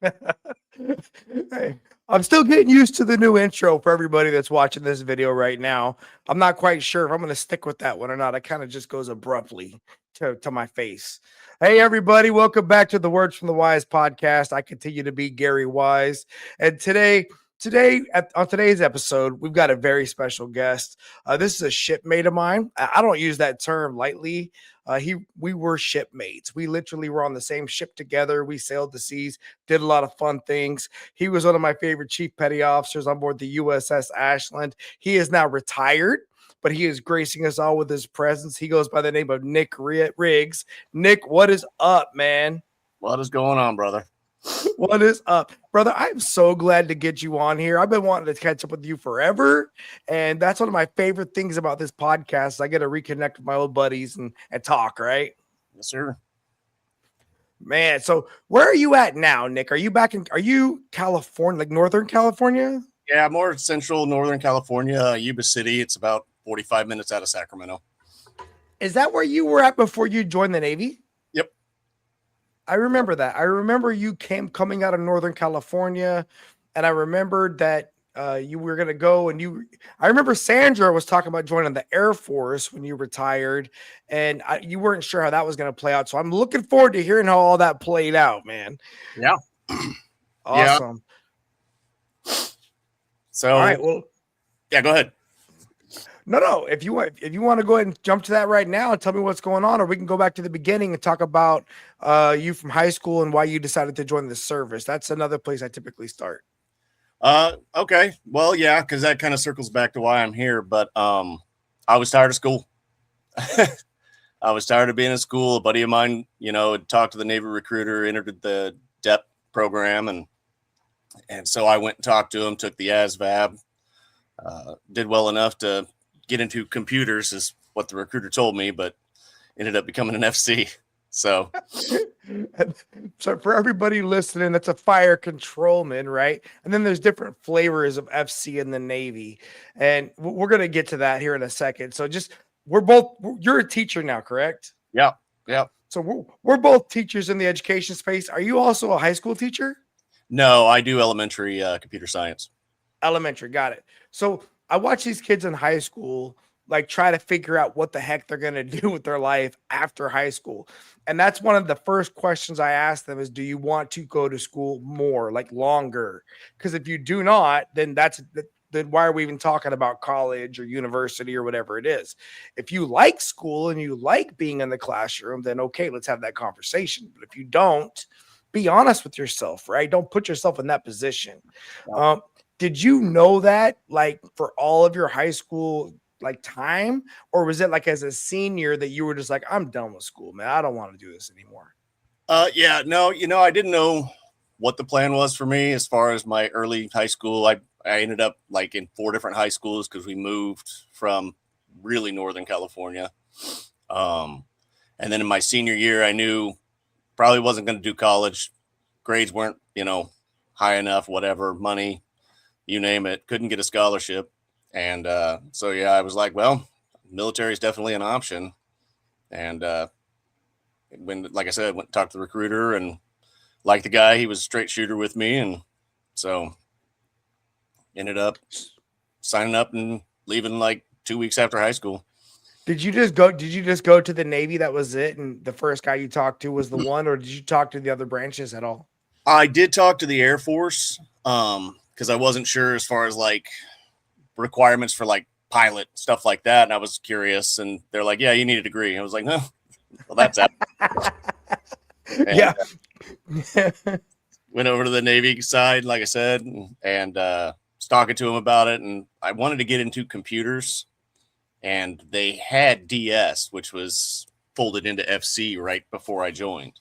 Hey, I'm still getting used to the new intro for everybody that's watching this video right now. I'm not quite sure if I'm going to stick with that one or not. It kind of just goes abruptly to my face. Hey, everybody, welcome back to the Words from the Wise podcast. I continue to be Gary Wise. And on today's episode, we've got a very special guest. This is a shipmate of mine. I don't use that term lightly. We were shipmates. We literally were on the same ship together. We sailed the seas, did a lot of fun things. He was one of my favorite chief petty officers on board the USS Ashland. He is now retired, but he is gracing us all with his presence. He goes by the name of Nick Riggs. Nick, what is up, man? What is going on, brother? What is up, brother? I'm so glad to get you on here. I've been wanting to catch up with you forever. And that's one of my favorite things about this podcast. I get to reconnect with my old buddies and talk, right? Yes, sir. Man, so where are you at now, Nick? Are you California, like Northern California? Yeah, more central Northern California, Yuba City. It's about 45 minutes out of Sacramento. Is that where you were at before you joined the Navy? Yep. I remember that. I remember you coming out of Northern California, and I remembered that you were going to go I remember Sandra was talking about joining the Air Force when you retired, and you weren't sure how that was going to play out. So I'm looking forward to hearing how all that played out, man. Yeah. Awesome. Yeah. So, all right. Well, yeah, go ahead. No. If you want to go ahead and jump to that right now and tell me what's going on, or we can go back to the beginning and talk about you from high school and why you decided to join the service. That's another place I typically start. Okay. Well, yeah, because that kind of circles back to why I'm here. But I was tired of school. I was tired of being in school. A buddy of mine, had talked to the Navy recruiter, entered the DEP program, and so I went and talked to him, took the ASVAB, did well enough to get into computers, is what the recruiter told me, but ended up becoming an FC. So for everybody listening, that's a fire controlman, right? And then there's different flavors of FC in the Navy, and we're going to get to that here in a second. So you're a teacher now, correct? Yeah. So we're both teachers in the education space. Are you also a high school teacher? No, I do elementary computer science. Elementary, got it. So I watch these kids in high school like try to figure out what the heck they're going to do with their life after high school. And that's one of the first questions I ask them is, do you want to go to school more, like longer? Because if you do not, then then why are we even talking about college or university or whatever it is? If you like school and you like being in the classroom, then okay, let's have that conversation. But if you don't, be honest with yourself, right? Don't put yourself in that position. Did you know that like for all of your high school like time, or was it like as a senior that you were just like, I'm done with school, man, I don't want to do this anymore? Yeah, no, I didn't know what the plan was for me as far as my early high school. I ended up like in 4 different high schools because we moved from really Northern California. And then in my senior year, I knew probably wasn't going to do college. Grades weren't, high enough, whatever, money, you name it, couldn't get a scholarship. And so, yeah, I was like, well, military is definitely an option. And when, like I said, went and talked to the recruiter and liked the guy, he was a straight shooter with me. And so ended up signing up and leaving like 2 weeks after high school. Did you just go to the Navy? That was it? And the first guy you talked to was the one, or did you talk to the other branches at all? I did talk to the Air Force because I wasn't sure as far as like requirements for like pilot stuff like that, and I was curious, and they're like, yeah, you need a degree. I was like, no, well, that's it. Yeah. Went over to the Navy side, like I said, and was talking to him about it, and I wanted to get into computers, and they had DS, which was folded into FC right before I joined,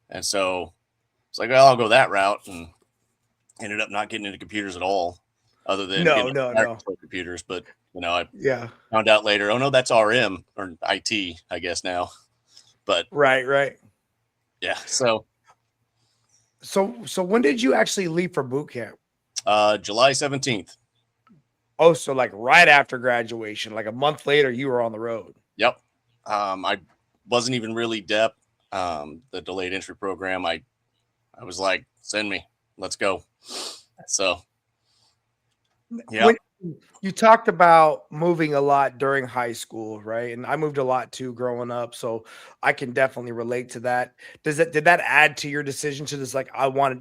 and so it's like, well, I'll go that route, and ended up not getting into computers at all. Other than no computers, but I yeah found out later. Oh no, that's RM or IT, I guess now. But right. Yeah. So when did you actually leave for boot camp? July 17th. Oh, so like right after graduation, like a month later, you were on the road. Yep. I wasn't even really DEP, the delayed entry program. I was like, send me. let's go. So, yeah. When you talked about moving a lot during high school, right? And I moved a lot too growing up, so I can definitely relate to that. Did that add to your decision to just like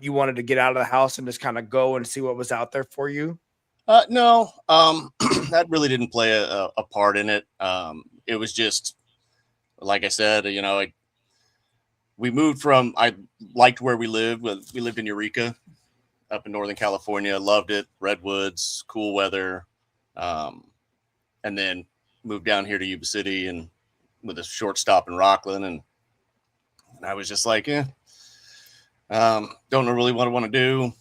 you wanted to get out of the house and just kind of go and see what was out there for you? No, that really didn't play a part in it. It was just, like I said, we moved from, I liked where we lived. We lived in Eureka up in Northern California. Loved it. Redwoods, cool weather. Um, and then moved down here to Yuba City and with a short stop in Rockland. And I was just like, don't know really what I want to do.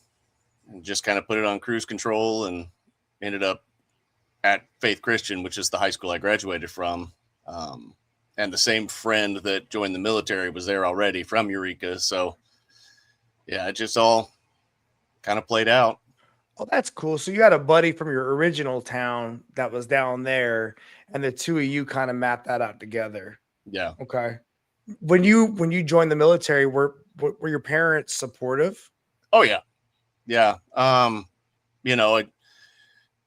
And just kind of put it on cruise control and ended up at Faith Christian, which is the high school I graduated from. And the same friend that joined the military was there already from Eureka. So yeah, it just all kind of played out. Oh, that's cool. So you had a buddy from your original town that was down there, and the two of you kind of mapped that out together. Yeah. Okay. When you joined the military, were your parents supportive? Oh yeah. Yeah.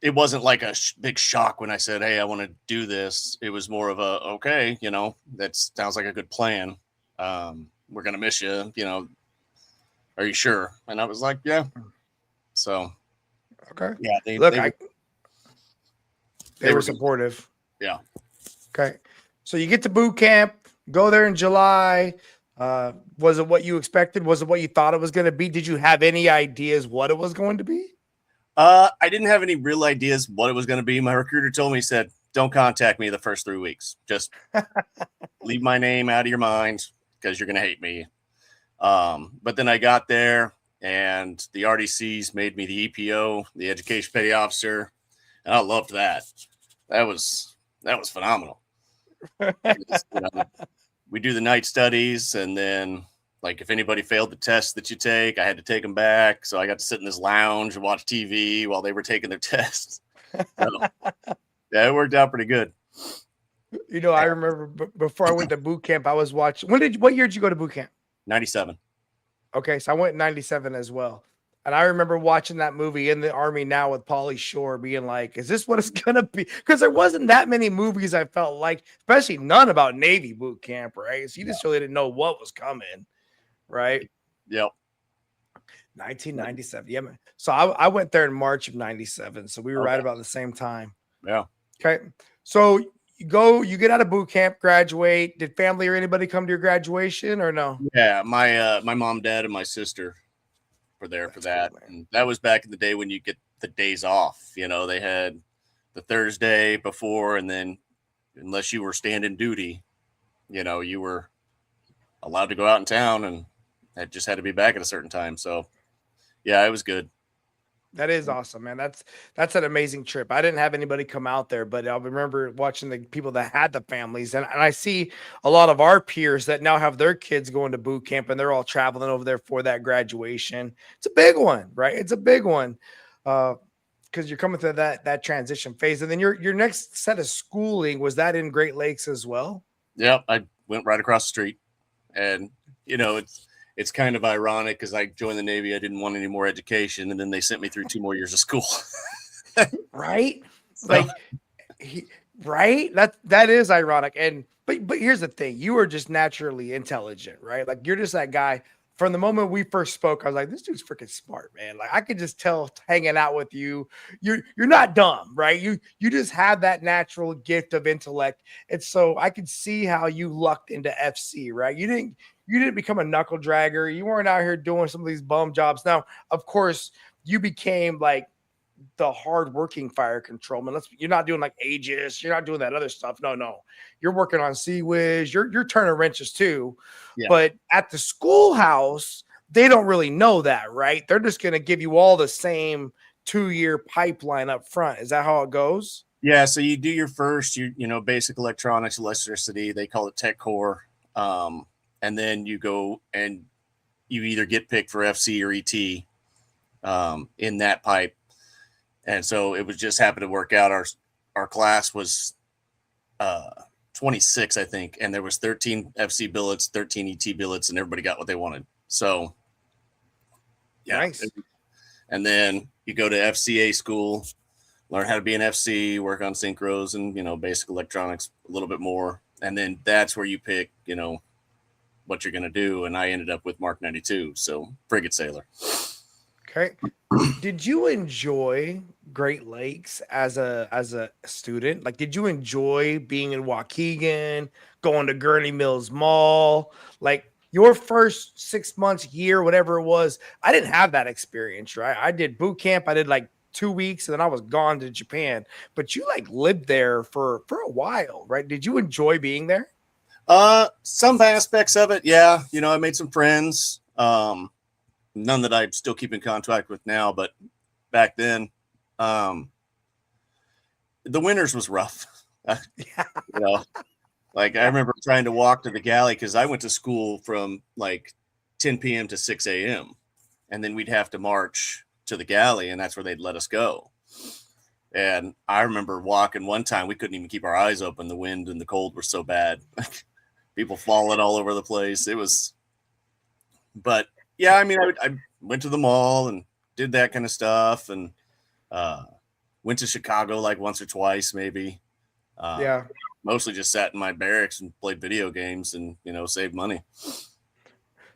It wasn't like a big shock when I said, "Hey, I want to do this." It was more of a, okay, that sounds like a good plan. We're going to miss you, are you sure? And I was like, yeah. So, okay. Yeah. They were supportive. Yeah. Okay. So you get to boot camp, go there in July. Was it what you expected? Was it what you thought it was going to be? Did you have any ideas what it was going to be? I didn't have any real ideas what it was going to be. My recruiter told me, he said, don't contact me the first 3 weeks. Just leave my name out of your mind because you're going to hate me. But then I got there and the RDCs made me the EPO, the education petty officer. And I loved that. That was phenomenal. We do the night studies, and then like if anybody failed the test that you take, I had to take them back. So I got to sit in this lounge and watch TV while they were taking their tests. So, yeah, it worked out pretty good. I remember before I went to boot camp, I was watching. What year did you go to boot camp? 97. Okay, so I went in 97 as well. And I remember watching that movie In the Army Now with Pauly Shore, being like, is this what it's going to be? Because there wasn't that many movies I felt like, especially none about Navy boot camp, right? So you just really didn't know what was coming, right? Yep. 1997. Yeah, man. So I went there in March of 97. So we were right about the same time. Yeah. Okay. So you get out of boot camp, graduate. Did family or anybody come to your graduation or no? Yeah. My mom, dad, and my sister were there for that. Cool, and that was back in the day when you get the days off. They had the Thursday before, and then unless you were standing duty, you were allowed to go out in town, and that just had to be back at a certain time. So yeah, it was good. That is awesome, man. That's an amazing trip. I didn't have anybody come out there, but I remember watching the people that had the families, and I see a lot of our peers that now have their kids going to boot camp, and they're all traveling over there for that graduation. It's a big one, right? It's a big one because you're coming through that transition phase, and then your next set of schooling, was that in Great Lakes as well? Yep, I went right across the street, and it's kind of ironic because I joined the Navy. I didn't want any more education, and then they sent me through 2 more years of school. Right? So. Right? That is ironic. And but here's the thing: you are just naturally intelligent, right? Like you're just that guy. From the moment we first spoke, I was like, this dude's freaking smart, man. Like I could just tell hanging out with you, you're not dumb, right? You just have that natural gift of intellect. And so I could see how you lucked into FC, right? You didn't become a knuckle dragger. You weren't out here doing some of these bum jobs. Now, of course, you became like the hardworking fire controlman. You're not doing like Aegis. You're not doing that other stuff. No. You're working on Sea Whiz. You're turning wrenches too. Yeah. But at the schoolhouse, they don't really know that, right? They're just going to give you all the same 2-year pipeline up front. Is that how it goes? Yeah. So you do your first, basic electronics, electricity. They call it tech core. And then you go and you either get picked for FC or ET in that pipe. And so it was just happened to work out. Our class was 26, I think, and there was 13 FC billets, 13 ET billets, and everybody got what they wanted. So Yeah. Nice. And then you go to FCA school, learn how to be an FC, work on synchros and, basic electronics a little bit more. And then that's where you pick, what you're going to do. And I ended up with Mark 92. So frigate sailor. Okay. Did you enjoy Great Lakes as a student? Like, did you enjoy being in Waukegan, going to Gurney Mills Mall? Like your first 6 months, year, whatever it was, I didn't have that experience, right? I did boot camp. I did like 2 weeks, and then I was gone to Japan. But you like lived there for a while, right? Did you enjoy being there? Some aspects of it, yeah. I made some friends. None that I still keep in contact with now, but back then, the winters was rough. Yeah. Like I remember trying to walk to the galley because I went to school from like 10 p.m. to 6 a.m. and then we'd have to march to the galley, and that's where they'd let us go. And I remember walking one time, we couldn't even keep our eyes open. The wind and the cold were so bad. People falling all over the place. It was, but yeah, I mean, I went to the mall and did that kind of stuff, and went to Chicago like once or twice, maybe. Yeah. Mostly just sat in my barracks and played video games and, saved money.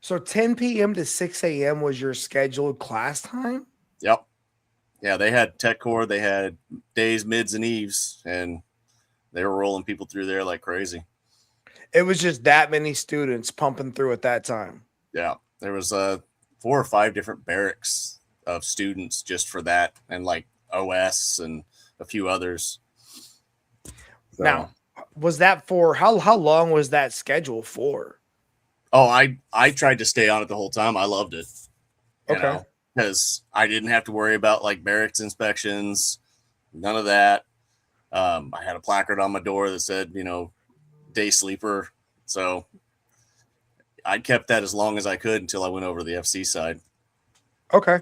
So 10 p.m. to 6 a.m. was your scheduled class time? Yep. Yeah, they had tech core, they had days, mids, and eves, and they were rolling people through there like crazy. It was just that many students pumping through at that time. Yeah, there was 4 or 5 different barracks of students just for that, and like OS and a few others. So, now, was that for how long was that schedule for? Oh, I tried to stay on it the whole time. I loved it. Okay. Because I didn't have to worry about like barracks inspections, none of that. I had a placard on my door that said, day sleeper. So I kept that as long as I could until I went over to the FC side. Okay.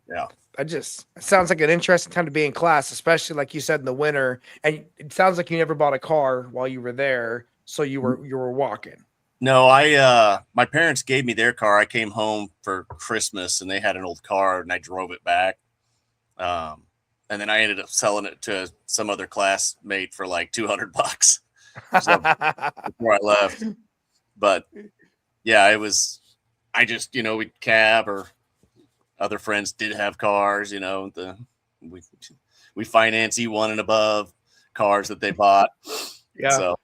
Yeah. It sounds like an interesting time to be in class, especially like you said in the winter. And it sounds like you never bought a car while you were there, so you were walking. No, my parents gave me their car. I came home for Christmas and they had an old car and I drove it back. And then I ended up selling it to some other classmate for like $200 so, before I left. But yeah, it was, I just, we'd cab, or other friends did have cars, we finance E1 and above cars that they bought. Yeah. So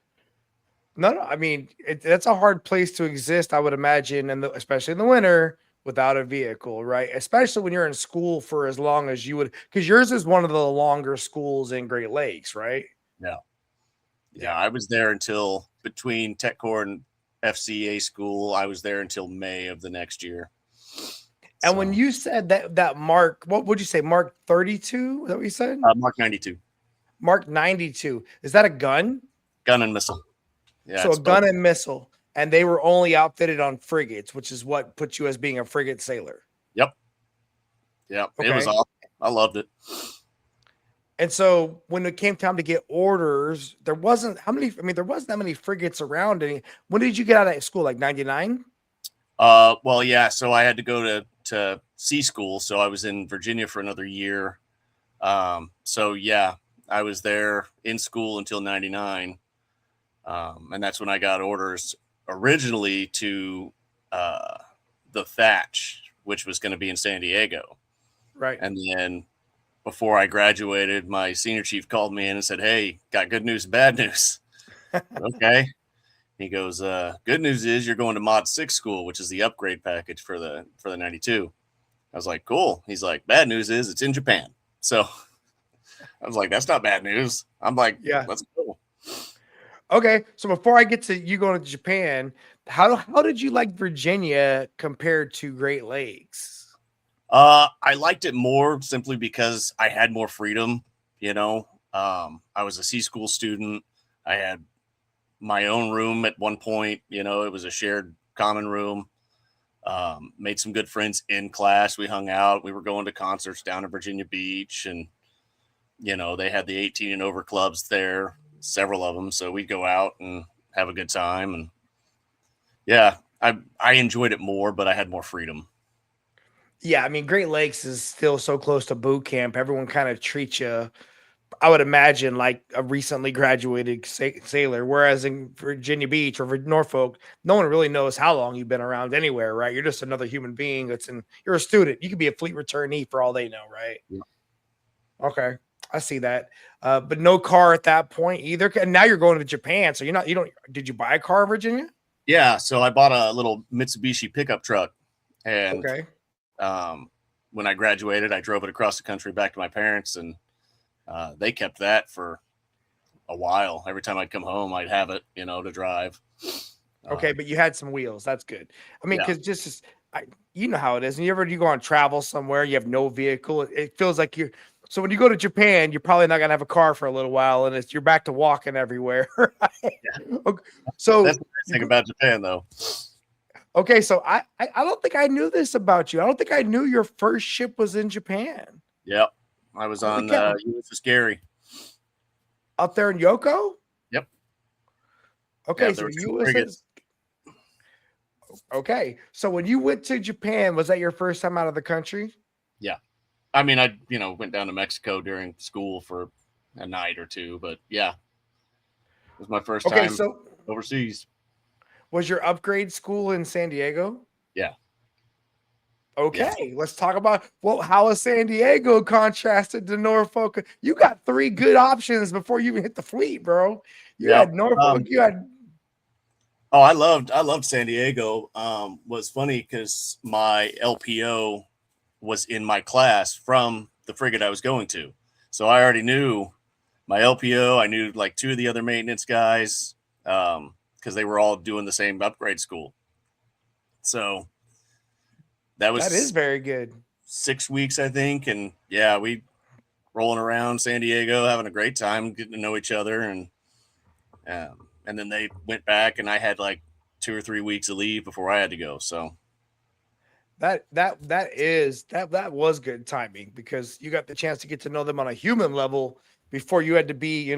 no, I mean, that's a hard place to exist, I would imagine, and especially in the winter without a vehicle, right? Especially when you're in school for as long as you would, because yours is one of the longer schools in Great Lakes, right? Yeah, I was there until between Tech Corps and FCA school. I was there until May of the next year. And when you said that Mark, what would you say? Mark 32? Is that what you said? Mark 92. Mark 92. Is that a gun? Gun and missile. Yeah. So a gun and missile. And they were only outfitted on frigates, which is what put you as being a frigate sailor. Yep. Okay. It was awesome. I loved it. And so when it came time to get orders, there wasn't that many frigates around. When did you get out of school? Like 99? Well, yeah. So I had to go to C school. So I was in Virginia for another year. So yeah, I was there in school until 99. And that's when I got orders originally to the Thatch, which was going to be in San Diego. Right. And then before I graduated, my senior chief called me in and said, "Hey, got good news and bad news." Okay. He goes, good news is you're going to Mod 6 school, which is the upgrade package for the 92. I was like, cool. He's like, bad news is it's in Japan. So I was like, that's not bad news. I'm like, yeah, let's go. Okay. So before I get to you going to Japan, how did you like Virginia compared to Great Lakes? I liked it more simply because I had more freedom. I was a C school student. I had my own room at one point. It was a shared common room. Made some good friends in class. We hung out. We were going to concerts down in Virginia Beach, and they had the 18 and over clubs there, several of them. So we'd go out and have a good time. And yeah, I enjoyed it more, but I had more freedom. Yeah, I mean, Great Lakes is still so close to boot camp. Everyone kind of treats you, I would imagine, like a recently graduated sailor. Whereas in Virginia Beach or Norfolk, no one really knows how long you've been around anywhere, right? You're just another human being you're a student. You could be a fleet returnee for all they know, right? Yeah. Okay. I see that. But no car at that point either. And now you're going to Japan. So did you buy a car in Virginia? Yeah, so I bought a little Mitsubishi pickup truck, and Okay. when I graduated, I drove it across the country back to my parents, and they kept that for a while. Every time I'd come home, I'd have it, to drive. Okay, but you had some wheels. That's good. I mean, Yeah. because you know how it is. And you go on travel somewhere, you have no vehicle. It feels like you're. So when you go to Japan, you're probably not gonna have a car for a little while, and you're back to walking everywhere. Right? Yeah. Okay, so That's the nice thing about Japan, though. okay, so I don't think I knew this about you. I don't think I knew your first ship was in Japan. Yep, I was Holy on cow! USS Gary. Up there in Yoko. Yep. Okay, Yeah, so there were the two USS. frigates. Okay, so when you went to Japan, was that your first time out of the country? Yeah, I mean, I went down to Mexico during school for a night or two, but yeah, it was my first Okay, time so overseas. was your upgrade school in San Diego? Yeah, yeah. Okay, let's talk about how is San Diego contrasted to Norfolk? You got three good options before you even hit the fleet, bro. You Yep. had Norfolk, you had Oh, I loved San Diego. Was funny because my LPO was in my class from the frigate I was going to, so I already knew my LPO. I knew like two of the other maintenance guys because they were all doing the same upgrade school. So that that is was very good. 6 weeks, I think, and yeah, we rolling around San Diego, having a great time, getting to know each other, and then they went back, and I had like 2 or 3 weeks of leave before I had to go. So That was good timing because you got the chance to get to know them on a human level before you had to be,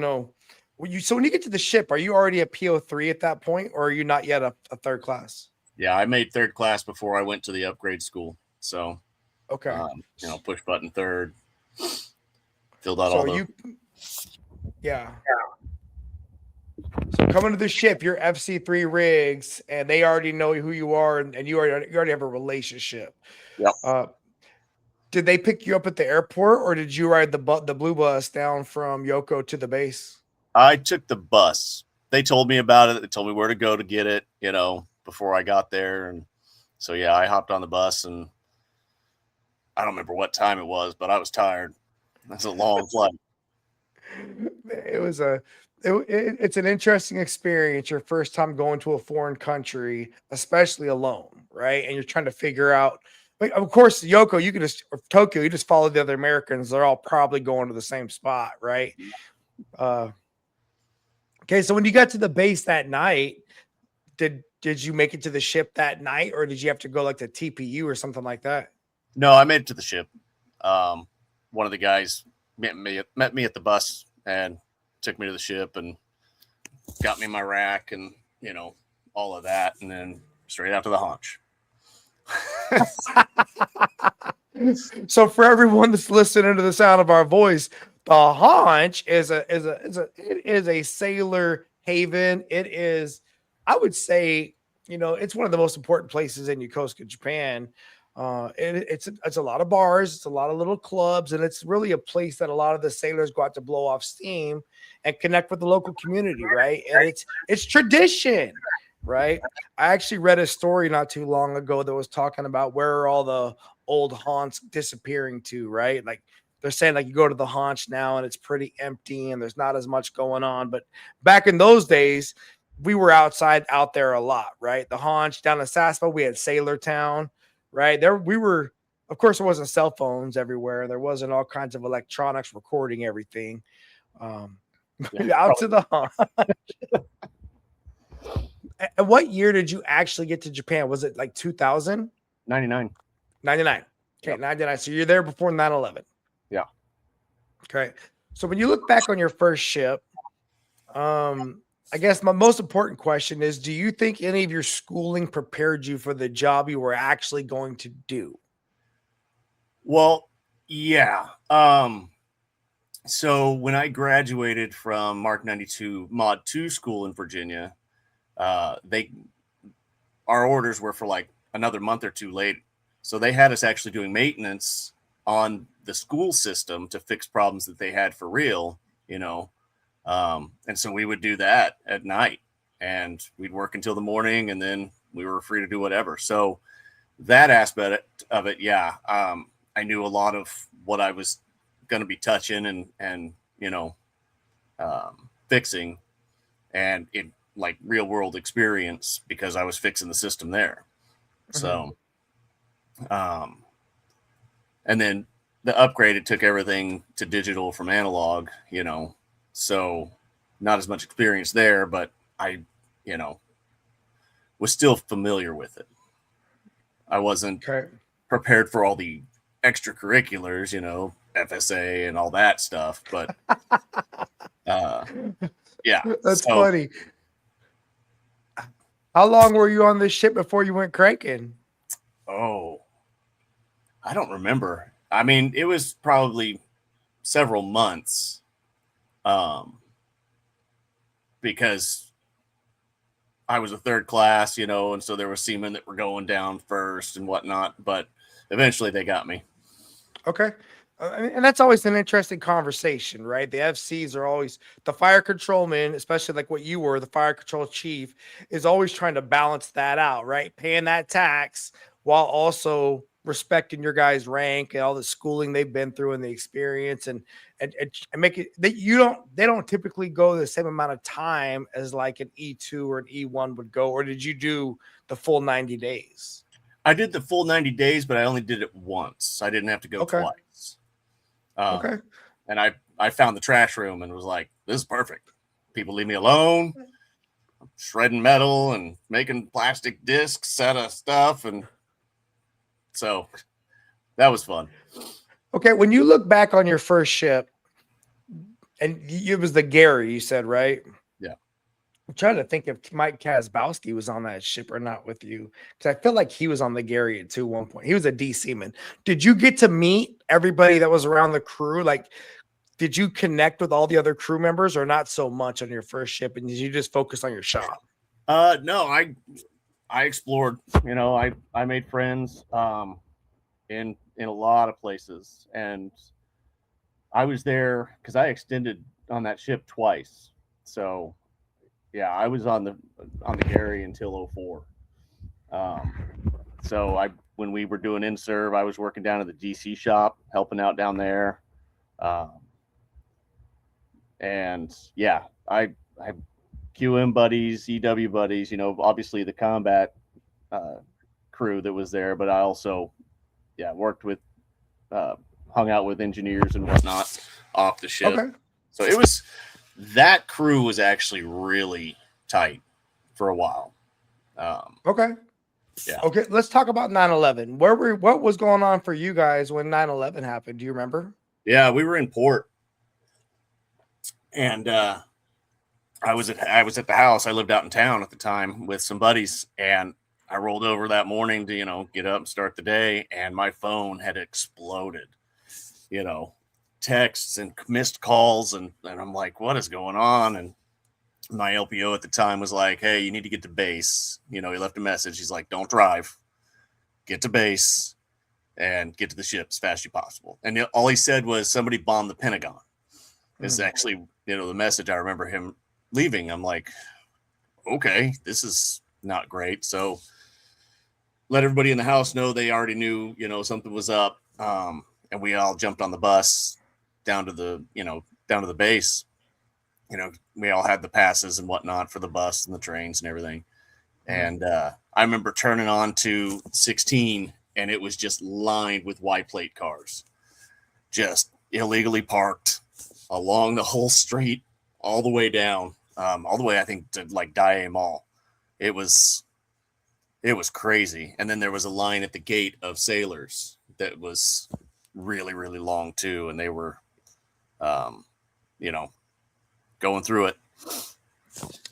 when you get to the ship, are you already a PO3 at that point, or are you not yet a third class? yeah, I made third class before I went to the upgrade school. So Okay. push button third, filled out all So the. yeah. So coming to the ship, you're FC3 rigs, and they already know who you are, and you already have a relationship. Yep. Did they pick you up at the airport, or did you ride the blue bus down from Yoko to the base? I took the bus. They told me about it. They told me where to go to get it, before I got there. And so, yeah, I hopped on the bus, and I don't remember what time it was, but I was tired. That's a long flight. It was it's an interesting experience. Your first time going to a foreign country, especially alone, right? And you're trying to figure out. Like, of course, Yoko, you can just or Tokyo, you just follow the other Americans. They're all probably going to the same spot, right? Uh, okay, so when you got to the base that night, did you make it to the ship that night, or did you have to go like to TPU or something like that? No, I made it to the ship. One of the guys met me at the bus and took me to the ship and got me my rack and all of that, and then straight out to the haunch. So for everyone that's listening to the sound of our voice, the haunch is a sailor haven. It is, I would say, it's one of the most important places in Yokosuka, Japan. It's a lot of bars, it's a lot of little clubs, and it's really a place that a lot of the sailors go out to blow off steam and connect with the local community, right? And it's tradition, right? I actually read a story not too long ago that was talking about where are all the old haunts disappearing to, right? Like they're saying like you go to the haunch now and it's pretty empty and there's not as much going on. But back in those days, we were out there a lot, right? The haunch down in Saspo, we had Sailor Town, right? There we were, of course, there wasn't cell phones everywhere. There wasn't all kinds of electronics recording everything. Out to the haunt. And what year did you actually get to Japan? Was it like 2000? 99. 99. Okay, Yep. 99. So you're there before 9/11. Yeah. Okay. So when you look back on your first ship, I guess my most important question is, do you think any of your schooling prepared you for the job you were actually going to do? Well, yeah. So when I graduated from Mark 92 Mod 2 school in Virginia, they our orders were for like another month or two late. So they had us actually doing maintenance on the school system to fix problems that they had for real, you know. And so we would do that at night and we'd work until the morning and then we were free to do whatever. So that aspect of it, yeah. I knew a lot of what I was going to be touching and, you know, fixing, and it like real world experience because I was fixing the system there. So, and then the upgrade, it took everything to digital from analog, you know, so not as much experience there, but I, you know, was still familiar with it. I wasn't prepared for all the extracurriculars, you know, FSA and all that stuff, but yeah. That's funny. How long were you on this ship before you went cranking? Oh, I don't remember. I mean, it was probably several months, because I was a third class, you know, and so there were seamen that were going down first and whatnot, but eventually they got me. Okay. And that's always an interesting conversation, right? The FCs are always the fire controlman, especially like what you were, the fire control chief, is always trying to balance that out, right? Paying that tax while also respecting your guys' rank and all the schooling they've been through and the experience and make it that they don't typically go the same amount of time as like an E2 or an E1 would go, or did you do the full 90 days? I did the full 90 days, but I only did it once. I didn't have to go twice. Okay. And I found the trash room and was like, this is perfect. People leave me alone. I'm shredding metal and making plastic discs, set of stuff. And so that was fun. Okay. When you look back on your first ship, and it was the Gary, you said, right? Yeah. I'm trying to think if Mike Kazbowski was on that ship or not with you, because I feel like he was on the Gary at one point. He was a DC man. Did you get to meet everybody that was around the crew? Like, did you connect with all the other crew members, or not so much on your first ship? And did you just focus on your shop? No, I explored. You know, I made friends in a lot of places, and I was there because I extended on that ship twice. So yeah, I was on the Gary until 04. So when we were doing in serve, I was working down at the DC shop, helping out down there. And yeah, I QM buddies, EW buddies, you know, obviously the combat crew that was there, but I also worked with hung out with engineers and whatnot off the ship. Okay. So that crew was actually really tight for a while. Okay. Yeah. Okay. Let's talk about 9/11. What was going on for you guys when 9/11 happened? Do you remember? Yeah, we were in port, and I was at the house. I lived out in town at the time with some buddies, and I rolled over that morning to, you know, get up and start the day, and my phone had exploded. You know, texts and missed calls, and I'm like, what is going on? And my LPO at the time was like, hey, you need to get to base. You know, he left a message. He's like, don't drive, get to base and get to the ship as fast as possible. And all he said was somebody bombed the Pentagon. Is actually, you know, the message I remember him leaving. I'm like, okay, this is not great. So let everybody in the house know they already knew, you know, something was up. And we all jumped on the bus down to the base. You know, we all had the passes and whatnot for the bus and the trains and everything. And I remember turning on to 16, and it was just lined with white plate cars, just illegally parked along the whole street, all the way down, all the way, I think, to like Daiei Mall. It was crazy. And then there was a line at the gate of sailors that was really, really long too. And they were, you know, going through it.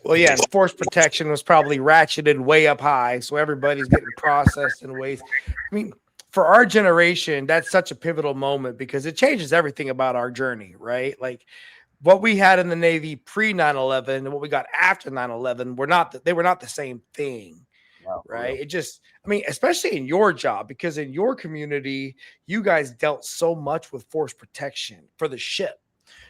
Well, yeah, force protection was probably ratcheted way up high, so everybody's getting processed in ways. I mean, for our generation, that's such a pivotal moment because it changes everything about our journey, right? Like what we had in the Navy pre 9/11 and what we got after 9/11 they were not the same thing, Wow, for right? real. It just, I mean, especially in your job, because in your community, you guys dealt so much with force protection for the ship,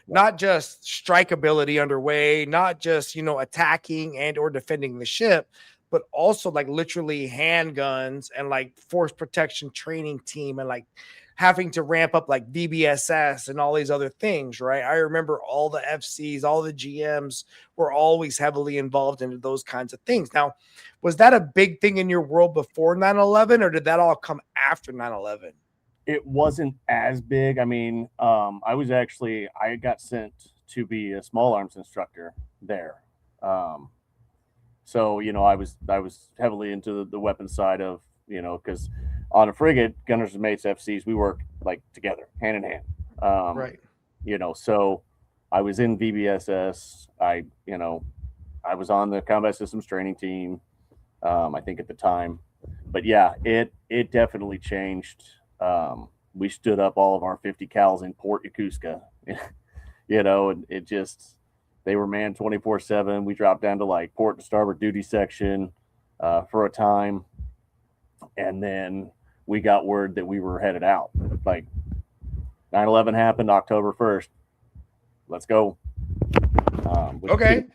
Yeah. not just strike ability underway, not just, attacking and or defending the ship, but also like literally handguns and like force protection training team and like having to ramp up like VBSS and all these other things, right? I remember all the FCs, all the GMs were always heavily involved into those kinds of things. Now, was that a big thing in your world before 9/11 or did that all come after 9/11? It wasn't as big. I mean, I got sent to be a small arms instructor there. Um, so I was heavily into the weapons side of, because on a frigate, gunners and mates, FCs, we work like together, hand in hand. Right. So I was in VBSS. I was on the combat systems training team. I think at the time, but yeah, it definitely changed. We stood up all of our 50 cals in Port Yokosuka, and it just, they were manned 24/7. We dropped down to like port and starboard duty section for a time, and then we got word that we were headed out. Like 9/11 happened October 1st. Let's go. Okay.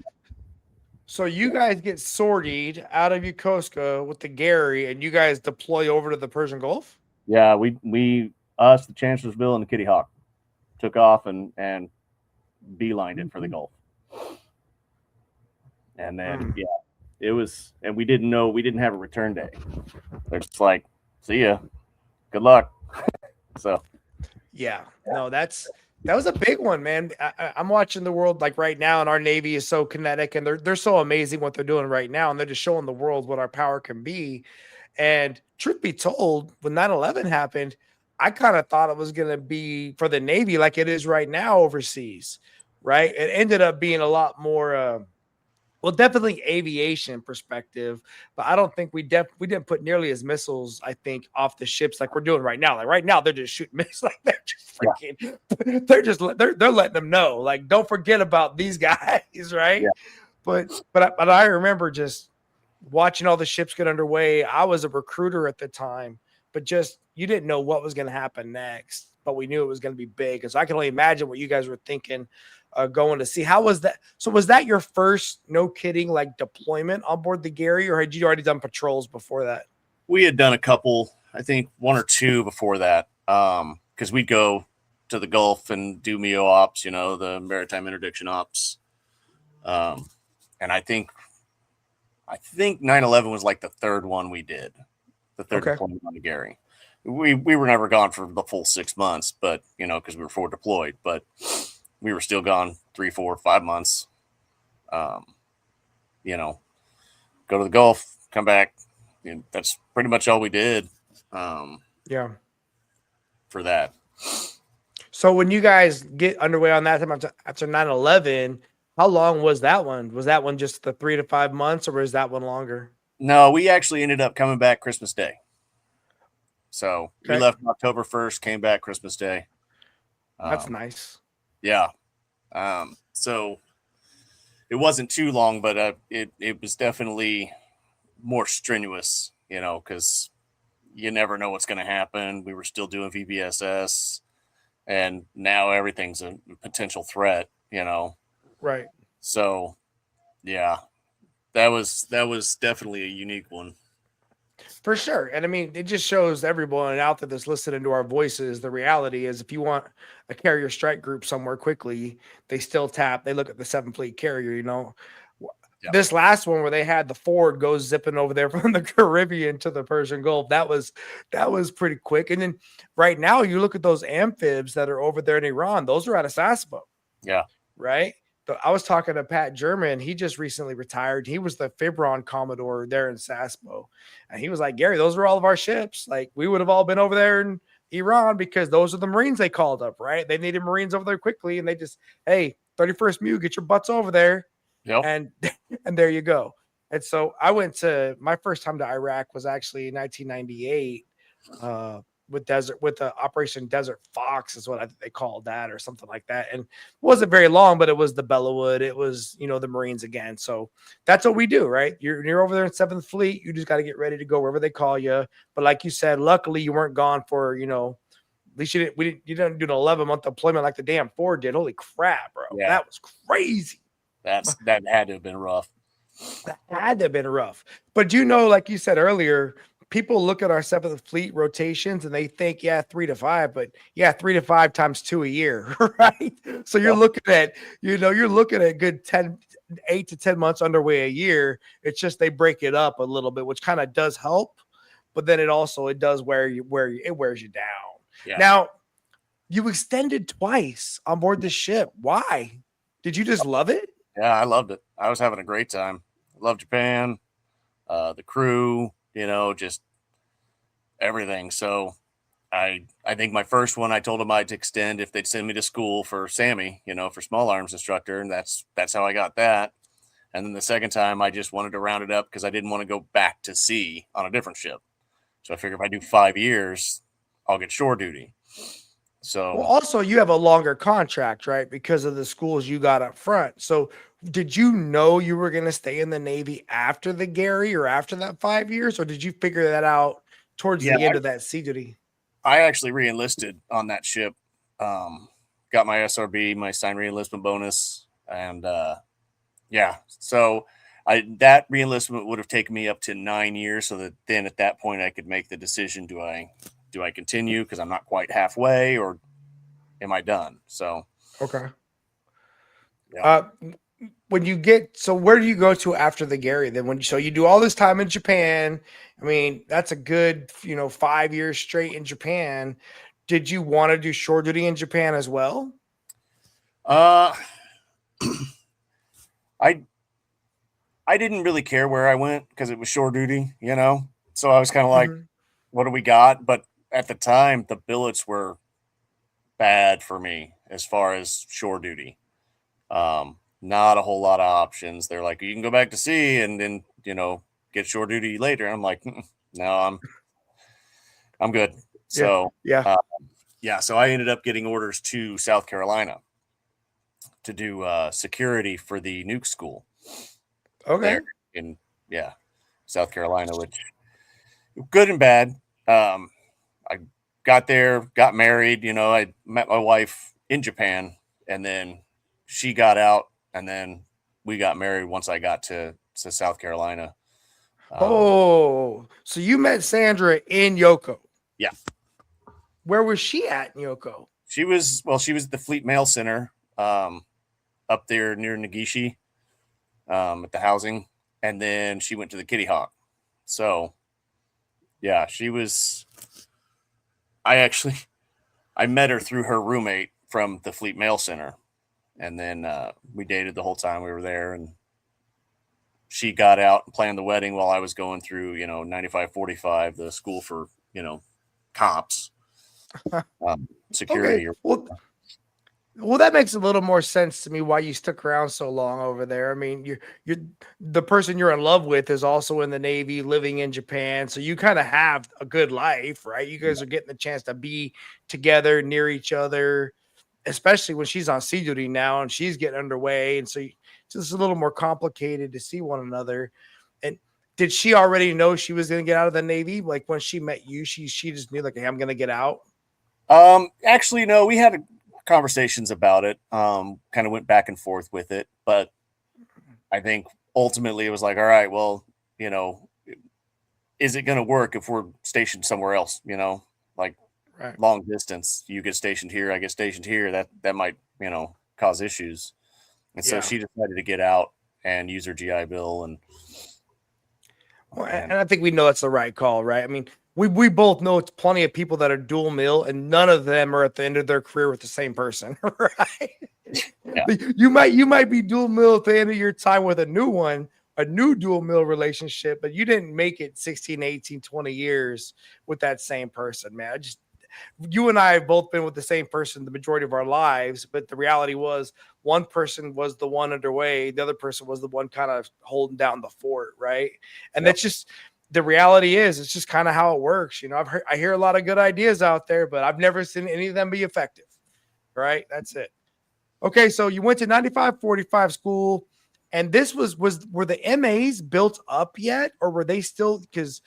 So you guys get sortied out of Yokosuka with the Gary and you guys deploy over to the Persian Gulf? Yeah, us, the Chancellorsville and the Kitty Hawk took off and beelined it for the Gulf. And then, it was, and we didn't have a return day. They're just like, see ya, good luck. So, Yeah, no, that was a big one, man. I'm watching the world like right now, and our Navy is so kinetic, and they're so amazing what they're doing right now, and they're just showing the world what our power can be. And truth be told, when 9/11 happened, I kind of thought it was going to be for the Navy like it is right now overseas, right? It ended up being a lot more. Well, definitely aviation perspective, but I don't think we didn't put nearly as missiles, I think, off the ships like we're doing right now. Like right now, they're just shooting missiles, like they're just freaking, they're letting them know, like, don't forget about these guys, right? yeah, But I remember just watching all the ships get underway. I was a recruiter at the time, but just you didn't know what was going to happen next, but we knew it was going to be big. Because I can only imagine what you guys were thinking going to see. How was that? So was that your first, no kidding, like deployment on board the Gary, or had you already done patrols before that? we had done a couple, I think one or two before that, because we'd go to the Gulf and do MEO ops, the maritime interdiction ops. And I think 9/11 was like the third one we did, the third deployment on the Gary. We were never gone for the full 6 months, but because we were forward deployed, but we were still gone 3, 4, 5 months. Go to the Gulf, come back. That's pretty much all we did. Yeah. For that. So when you guys get underway on that time after 9/11, how long was that one? Was that one just the 3 to 5 months, or was that one longer? No, we actually ended up coming back Christmas Day. So we left October 1st, came back Christmas Day. That's nice. Yeah. So it wasn't too long, but it was definitely more strenuous, because you never know what's going to happen. We were still doing VBSS, and now everything's a potential threat, Right. So, yeah, that was definitely a unique one. For sure. And I mean, it just shows everyone out there that's listening to our voices. The reality is, if you want a carrier strike group somewhere quickly, they still they look at the 7th Fleet carrier, Yeah. This last one where they had the Ford go zipping over there from the Caribbean to the Persian Gulf, that was pretty quick. And then right now, you look at those amphibs that are over there in Iran, those are out of Sasebo. Yeah. Right. I was talking to Pat German. He just recently retired. He was the Fibron Commodore there in Sasebo. And he was like, Gary, those are all of our ships. Like, we would have all been over there in Iran because those are the Marines they called up, right? They needed Marines over there quickly. And they just, hey, 31st MEU, get your butts over there. Yep. And there you go. And so I went to, my first time to Iraq was actually in 1998. Operation Desert Fox is what I think they called that or something like that. And it wasn't very long, but it was the Bellawood. It was, the Marines again. So that's what we do, right? You're over there in 7th Fleet. You just got to get ready to go wherever they call you. But like you said, luckily you weren't gone for, at least you didn't do an 11-month deployment like the damn Ford did. Holy crap, bro. Yeah. That was crazy. That had to have been rough. That had to have been rough. But like you said earlier, people look at our 7th Fleet rotations and they think, 3 to 5, but 3 to 5 times 2 a year, right? So you're looking at, good 8 to 10 months underway a year. It's just they break it up a little bit, which kind of does help, but then it does it wears you down. Yeah. Now, you extended twice on board the ship. Why? Did you just love it? Yeah, I loved it. I was having a great time. I love Japan, the crew, just everything. So I think my first one, I told them I'd extend if they'd send me to school for SAMI, for small arms instructor. And that's how I got that. And then the second time I just wanted to round it up because I didn't want to go back to sea on a different ship. So I figured if I do 5 years, I'll get shore duty. So also you have a longer contract, right? Because of the schools you got up front. So did you know you were going to stay in the Navy after the Gary or after that 5 years? Or did you figure that out towards the end of that sea duty? I actually re-enlisted on that ship. Got my SRB, my signed re-enlistment bonus. And so that re-enlistment would have taken me up to 9 years. So that then at that point I could make the decision, do I continue because I'm not quite halfway, or am I done? So okay. Yeah. Where do you go to after the Gary then? So you do all this time in Japan. I mean, that's a good, 5 years straight in Japan. Did you want to do shore duty in Japan as well? I didn't really care where I went because it was shore duty, So I was kind of like, what do we got? But at the time, the billets were bad for me as far as shore duty. Not a whole lot of options. They're like, you can go back to sea and then, get shore duty later. I'm like, no, I'm good. So, so I ended up getting orders to South Carolina to do security for the nuke school. Okay. There in South Carolina, which good and bad. I got there, got married. I met my wife in Japan, and then she got out, and then we got married once I got to South Carolina. So you met Sandra in Yoko? Yeah. Where was she at in Yoko? She was at the Fleet Mail Center up there near Nagishi at the housing, and then she went to the Kitty Hawk. So she was. I met her through her roommate from the Fleet Mail Center, and then we dated the whole time we were there, and she got out and planned the wedding while I was going through 9545, the school for cops security. Okay. Well, that makes a little more sense to me why you stuck around so long over there. I mean, you're the person you're in love with is also in the Navy, living in Japan, so you kind of have a good life, right? You guys are getting the chance to be together near each other, especially when she's on sea duty now and she's getting underway, and so it's just a little more complicated to see one another. And did she already know she was going to get out of the Navy? Like when she met you, she just knew, like, hey, I'm going to get out. Actually, no, we had conversations about it, kind of went back and forth with it, but I think ultimately it was like, all right, well, is it going to work if we're stationed somewhere else, like right. Long distance, you get stationed here, I get stationed here, that might, cause issues. And so she decided to get out and use her GI Bill. And I think we know that's the right call, right? I mean, we both know it's plenty of people that are dual mill, and none of them are at the end of their career with the same person, right? Yeah. You might be dual mill at the end of your time with a new dual mill relationship, but you didn't make it 16, 18, 20 years with that same person, man. You and I have both been with the same person the majority of our lives, but the reality was one person was the one underway, the other person was the one kind of holding down the fort, right? And that's just the reality is it's just kind of how it works. You know, I hear a lot of good ideas out there, but I've never seen any of them be effective. Right? That's it. Okay, so you went to 9545 school, and this was were the MAs built up yet, or were they still because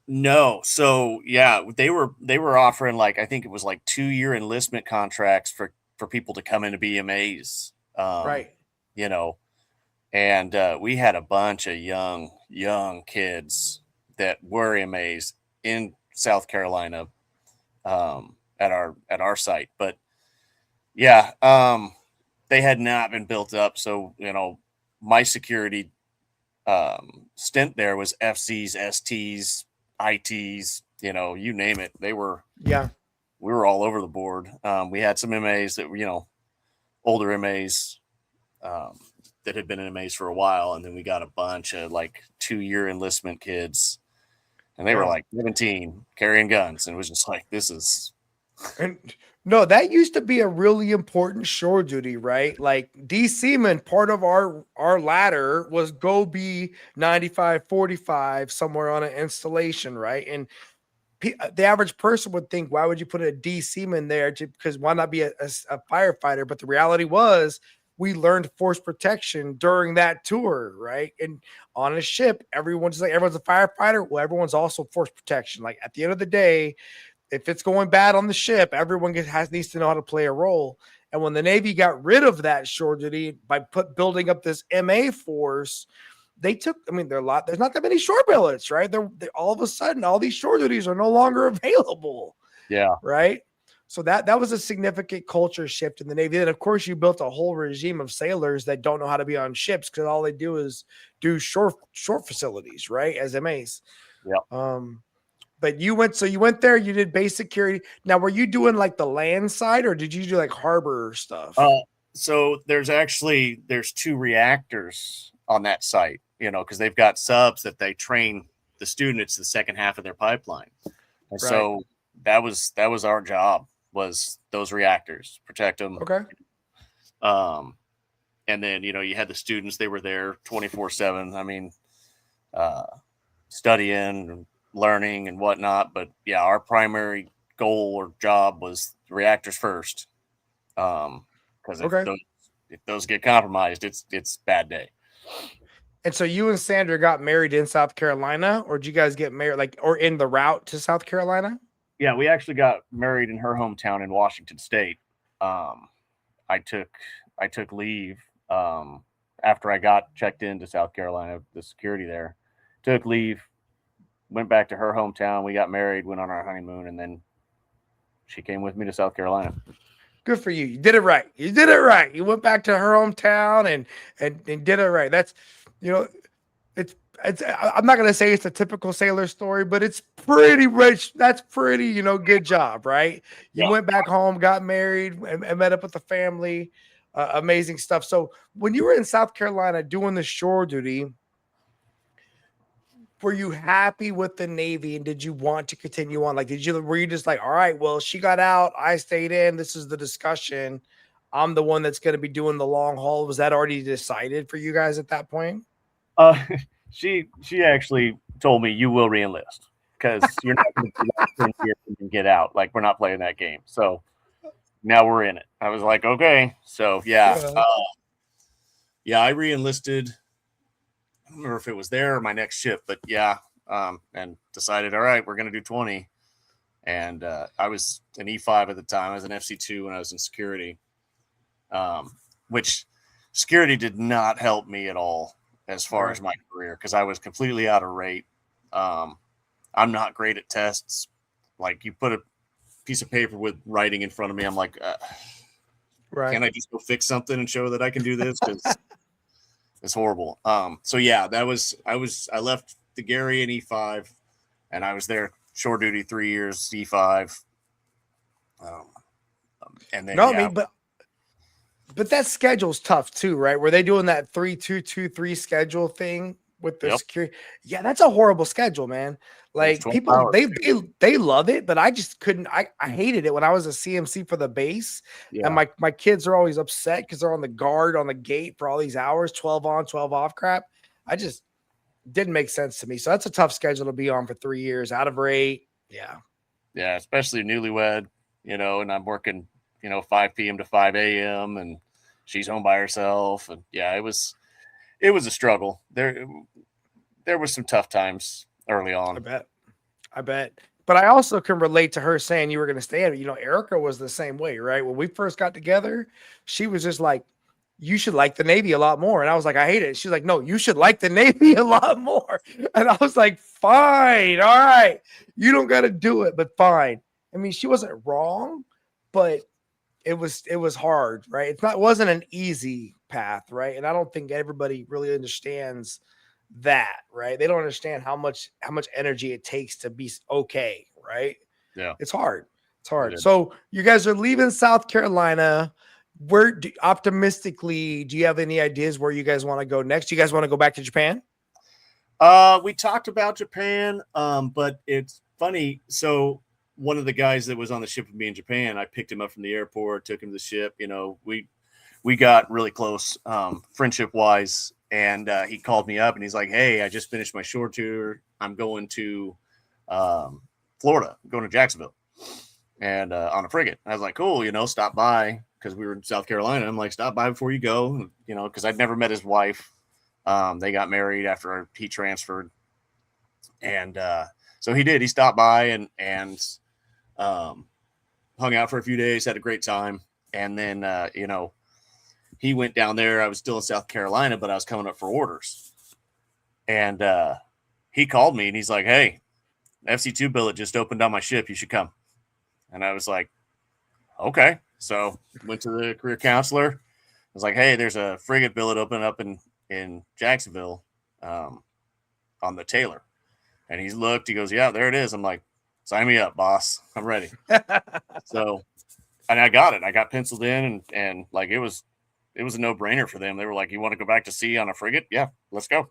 No. So yeah, they were offering like I think it was like 2-year enlistment contracts for people to come in to be MAs. right? You know, and we had a bunch of young kids that were MAs in South Carolina at our site. But yeah, they had not been built up. So, my security stint there was FCs, STs, ITs, you name it. Yeah. We were all over the board. We had some MAs that were, older MAs that had been in MAs for a while. And then we got a bunch of like 2-year enlistment kids, and they were Yeah. like 17 carrying guns. And it was just like, this is, And no, that used to be a really important shore duty, right? Like D Seaman, part of our ladder was go be 9545 somewhere on an installation, right? And the average person would think, why would you put a D Seaman there? Because why not be a firefighter? But the reality was, we learned force protection during that tour, right? And on a ship, everyone's a firefighter. Well, everyone's also force protection. Like at the end of the day, if it's going bad on the ship, everyone needs to know how to play a role. And when the Navy got rid of that shore duty by building up this MA force, they took. I mean, there's not that many shore billets, right? They all of a sudden, all these shore duties are no longer available, yeah. right? So that was a significant culture shift in the Navy. Then, of course, you built a whole regime of sailors that don't know how to be on ships because all they do is do shore facilities, right? As MAs. Yeah. But you went there, you did base security. Now, were you doing like the land side or did you do like harbor stuff? So there's 2 reactors on that site, because they've got subs that they train the students the second half of their pipeline. And Right. so that was our job, was those reactors, protect them. Okay. And then, you had the students, they were there 24/7. I mean, studying and learning and whatnot. But yeah, our primary goal or job was the reactors first. Because if those get compromised, it's bad day. And so you and Sandra got married in South Carolina, or did you guys get married or in the route to South Carolina? Yeah, we actually got married in her hometown in Washington State. I took leave after I got checked into South Carolina, the security there. Took leave, went back to her hometown. We got married, went on our honeymoon, and then she came with me to South Carolina. Good for you. You did it right. You went back to her hometown and did it right. That's, it's I'm not going to say it's a typical sailor story, but it's pretty rich. That's pretty, good job, right? You went back home, got married, and met up with the family. Amazing stuff. So when you were in South Carolina doing the shore duty, were you happy with the Navy and did you want to continue on? Like, were you just like, all right, well, she got out, I stayed in, this is the discussion, I'm the one that's going to be doing the long haul? Was that already decided for you guys at that point? She actually told me, you will reenlist because you're not going to get out. Like, we're not playing that game. So now we're in it. I was like, okay. So yeah. I reenlisted. I don't remember if it was there or my next ship, but yeah. And decided, all right, we're going to do 20. And I was an E5 at the time. I was an FC2 when I was in security, which security did not help me at all as far as my career, because I was completely out of rate. I'm not great at tests. Like, you put a piece of paper with writing in front of me, I'm like, can I just go fix something and show that I can do this? Because it's horrible. So yeah, I left the Gary in E5, and I was there shore duty 3 years, E5. And then I mean, but that schedule's tough too, right? Were they doing that 3-2-2-3 schedule thing with the security? Yeah, that's a horrible schedule, man. Like, people, they love it, but I just couldn't. I hated it when I was a CMC for the base, and my kids are always upset because they're on the guard on the gate for all these hours, 12 on, 12 off crap. didn't make sense to me. So that's a tough schedule to be on for 3 years out of rate. Yeah. Yeah, especially newlywed, and I'm working, 5 p.m. to 5 a.m. and she's home by herself. And yeah, it was a struggle. There was some tough times early on. I bet. But I also can relate to her saying you were going to stay in it. Erica was the same way, right? When we first got together, she was just like, you should like the Navy a lot more. And I was like, I hate it. She's like, no, you should like the Navy a lot more. And I was like, fine. All right. You don't got to do it, but fine. I mean, she wasn't wrong, but it was hard, right? It wasn't an easy path, right? And I don't think everybody really understands that, right? They don't understand how much energy it takes to be okay, right? Yeah. It's hard. So you guys are leaving South Carolina. Optimistically, do you have any ideas where you guys want to go next? You guys want to go back to Japan? We talked about Japan, but it's funny. So one of the guys that was on the ship with me in Japan, I picked him up from the airport, took him to the ship. We got really close, friendship wise. And he called me up and he's like, hey, I just finished my shore tour. I'm going to Florida, I'm going to Jacksonville and on a frigate. I was like, cool, stop by. Because we were in South Carolina. I'm like, stop by before you go, because I'd never met his wife. They got married after he transferred. And so he did. He stopped by and hung out for a few days, had a great time. And then, he went down there. I was still in South Carolina, but I was coming up for orders. And he called me and he's like, hey, FC2 billet just opened on my ship. You should come. And I was like, okay. So went to the career counselor. I was like, hey, there's a frigate billet open up in Jacksonville on the Taylor. And he's looked, he goes, yeah, there it is. I'm like, sign me up, boss. I'm ready. So, and I got it. I got penciled in and like, it was a no brainer for them. They were like, you want to go back to sea on a frigate? Yeah, let's go.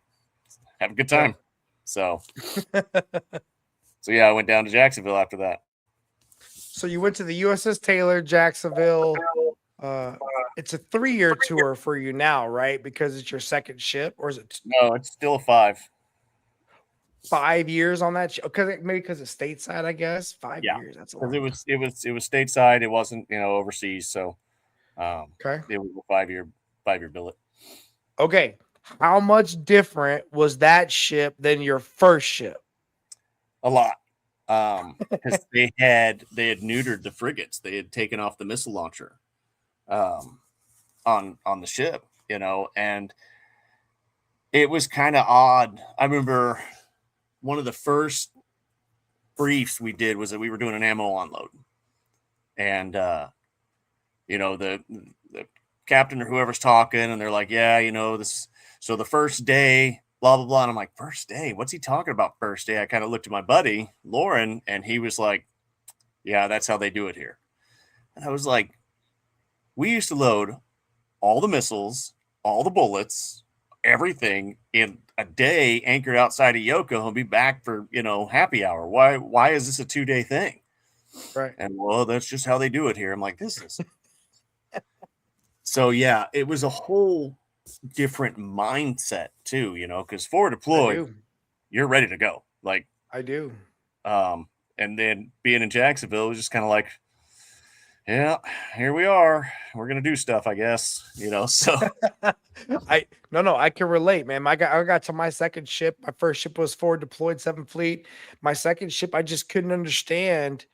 Have a good time. So yeah, I went down to Jacksonville after that. So you went to the USS Taylor, Jacksonville. It's a 3-year tour for you now, right? Because it's your second ship, or is it? No, it's still a 5. 5 years on that? Maybe because it's stateside, I guess. 5 years. That's a long. Because it was stateside. It wasn't overseas. So okay, it was a 5-year billet. Okay, how much different was that ship than your first ship? A lot. Because they had neutered the frigates. They had taken off the missile launcher on the ship, and it was kind of odd. I remember one of the first briefs we did was that we were doing an ammo unload, and the captain or whoever's talking, and they're like, yeah, this. So the first day, blah, blah, blah. And I'm like, first day? What's he talking about first day? I kind of looked at my buddy, Lauren, and he was like, yeah, that's how they do it here. And I was like, we used to load all the missiles, all the bullets, everything in a day anchored outside of Yoko and be back for, happy hour. Why is this a 2-day thing? Right. And well, that's just how they do it here. I'm like, this is. So yeah, it was a whole different mindset too, because forward deployed, you're ready to go. Like I do. And then being in Jacksonville was just kind of like, yeah, here we are. We're gonna do stuff, I guess. So I can relate, man. I got to my second ship. My first ship was forward deployed 7th Fleet. My second ship, I just couldn't understand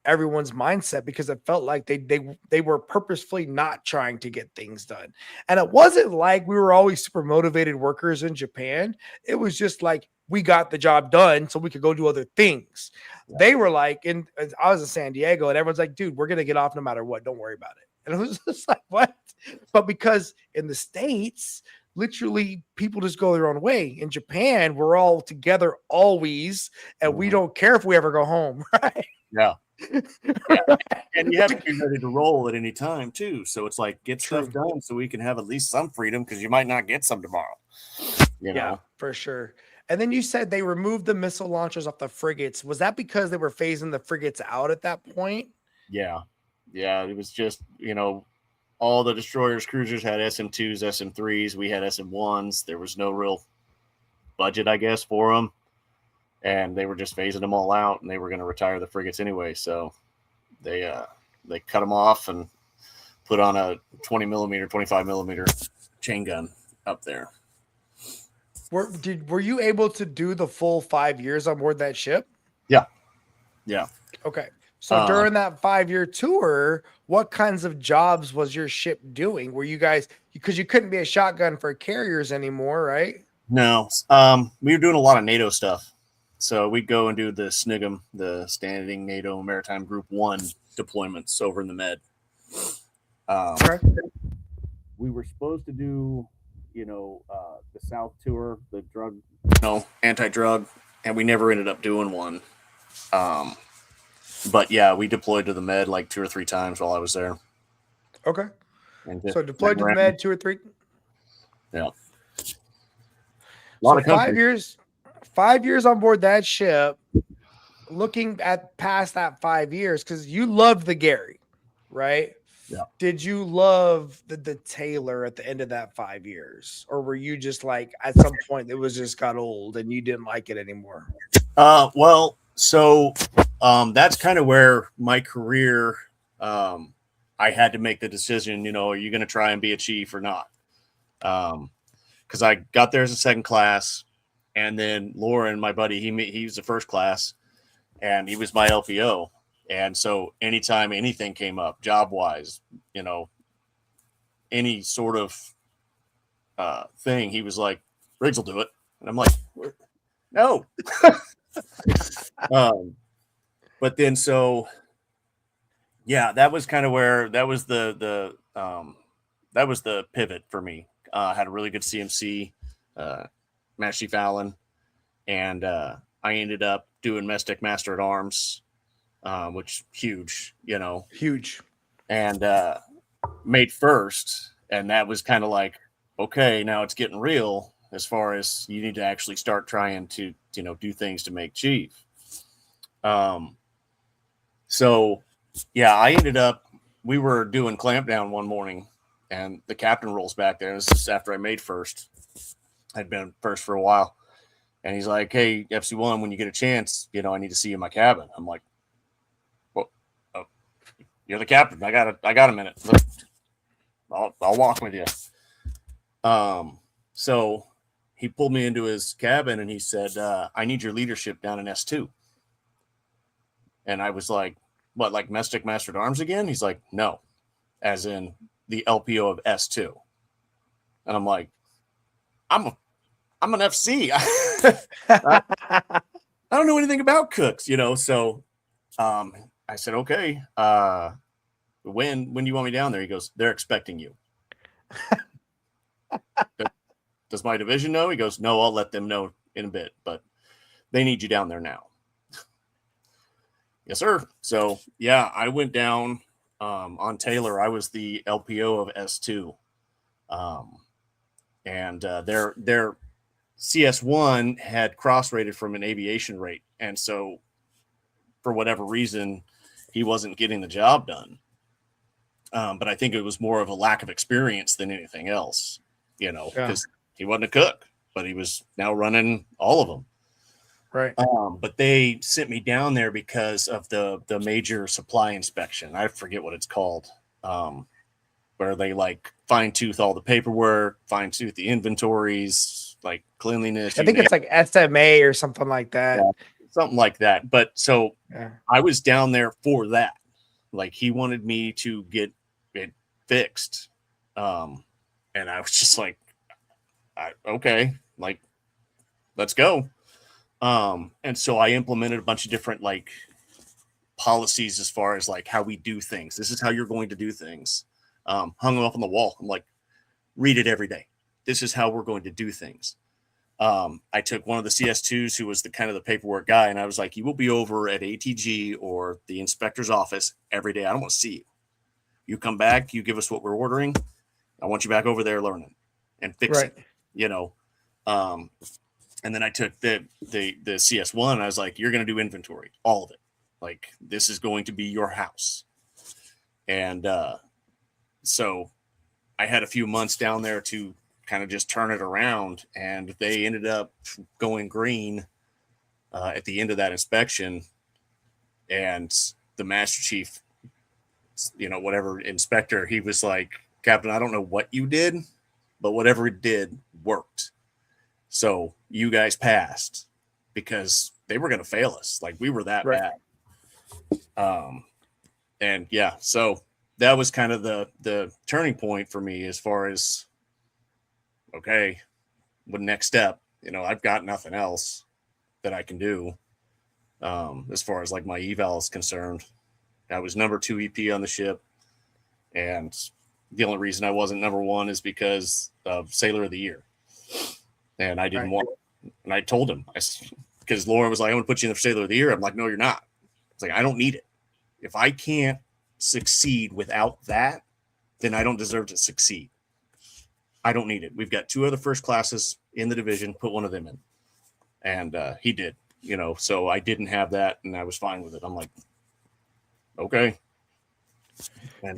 everyone's mindset because it felt like they were purposefully not trying to get things done. And it wasn't like we were always super motivated workers in Japan. It was just like we got the job done so we could go do other things. Yeah. They were like, I was in San Diego and everyone's like, dude, we're going to get off no matter what. Don't worry about it. And it was just like, what? But because in the States, literally people just go their own way. In Japan, we're all together always, and we don't care if we ever go home, right? Yeah. Yeah. And you have to be ready to roll at any time too. So it's like get stuff done so we can have at least some freedom because you might not get some tomorrow. Yeah, for sure. And then you said they removed the missile launchers off the frigates. Was that because they were phasing the frigates out at that point? Yeah. Yeah. It was just, all the destroyers, cruisers had SM2s, SM3s. We had SM1s. There was no real budget, I guess, for them. And they were just phasing them all out, and they were going to retire the frigates anyway. So they cut them off and put on a 20 millimeter, 25 millimeter chain gun up there. Were you able to do the full 5 years on board that ship? Yeah. Okay. So during that 5-year tour, what kinds of jobs was your ship doing? Were you guys, because you couldn't be a shotgun for carriers anymore, right? No. We were doing a lot of NATO stuff. So we'd go and do the SNIGM, the Standing NATO Maritime Group 1 deployments over in the Med. Okay. We were supposed to do, the South tour, the drug, anti-drug, and we never ended up doing one. But yeah, we deployed to the Med like 2 or 3 times while I was there. Okay. And So deployed to the Med 2 or 3. Yeah. So 5 years. 5 years on board that ship. Looking at past that 5 years, because you loved the Gary, right? Yeah. Did you love the Taylor at the end of that 5 years, or were you just like at some point it was just got old and you didn't like it anymore? Well, so that's kind of where my career. I had to make the decision. Are you going to try and be a chief or not? Because I got there as a second class. And then Lauren, my buddy, he was the first class, and he was my LPO. And so anytime anything came up, job wise, any sort of thing, he was like, "Riggs will do it," and I'm like, "No." But then yeah, that was kind of where that was the pivot for me. Had a really good CMC. Master Chief Allen, and I ended up doing Mestic Master at Arms, which huge, Huge, and made first, and that was kind of like, okay, now it's getting real as far as you need to actually start trying to do things to make chief. So yeah, I ended up, we were doing clampdown one morning, and the captain rolls back there. This is after I made first. I'd been first for a while, and he's like, "Hey, FC1, when you get a chance, I need to see you in my cabin." I'm like, "Well, you're the captain. I got a minute. I'll walk with you." So he pulled me into his cabin and he said, "I need your leadership down in S2." And I was like, "What, like Mestic Master at Arms again?" He's like, "No, as in the LPO of S2." And I'm like, I'm an FC. I don't know anything about cooks, So I said, "Okay, when do you want me down there?" He goes, "They're expecting you." Does my division know? He goes, "No, I'll let them know in a bit, but they need you down there now." Yes, sir. So yeah, I went down on Taylor. I was the LPO of S2, and their CS1 had cross-rated from an aviation rate, and so for whatever reason, he wasn't getting the job done. But I think it was more of a lack of experience than anything else, because he wasn't a cook, but he was now running all of them. Right. But they sent me down there because of the major supply inspection. I forget what it's called, where they like fine-tooth all the paperwork, fine-tooth the inventories, like cleanliness. I think it's like SMA or something like that. Yeah, something like that. But so yeah. I was down there for that. Like he wanted me to get it fixed. And I was just like, okay, like, let's go. And so I implemented a bunch of different like policies as far as like how we do things. This is how you're going to do things. Hung them up on the wall. I'm like, read it every day. This is how we're going to do things. I took one of the CS2s who was the kind of the paperwork guy, and I was like, "You will be over at ATG or the inspector's office every day. I don't want to see you. You come back, you give us what we're ordering. I want you back over there learning and fixing." And then I took the CS1, and I was like, "You're going to do inventory, all of it. Like, this is going to be your house." And so I had a few months down there to kind of just turn it around. And they ended up going green at the end of that inspection. And the Master Chief, whatever inspector, he was like, Captain, I don't know what you did, but whatever it did worked. So you guys passed, because they were going to fail us. Like, we were that bad. And yeah, so that was kind of the turning point for me as far as, okay, what next step? I've got nothing else that I can do. As far as like my eval is concerned, I was number 2 EP on the ship. And the only reason I wasn't number 1 is because of Sailor of the Year. And I didn't want it. And I told him, because Lauren was like, I'm going to put you in the Sailor of the Year. I'm like, no, you're not. It's like, I don't need it. If I can't succeed without that, then I don't deserve to succeed. I don't need it. We've got 2 other first classes in the division. Put one of them in. And he did, so I didn't have that, and I was fine with it. I'm like, okay. And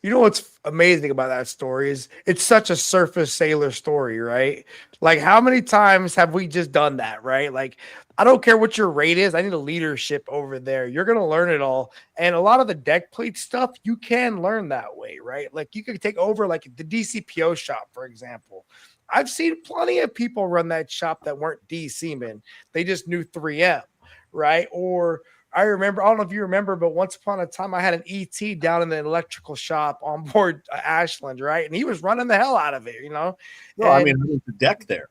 you know what's amazing about that story is it's such a surface sailor story, right? Like, how many times have we just done that, right? Like, I don't care what your rate is. I need a leadership over there. You're going to learn it all. And a lot of the deck plate stuff, you can learn that way, right? Like, you could take over like the DCPO shop, for example. I've seen plenty of people run that shop that weren't DC men. They just knew 3M, right? Or I don't know if you remember, but once upon a time I had an ET down in the electrical shop on board Ashland, right? And he was running the hell out of it, Well, I mean, I was the deck there,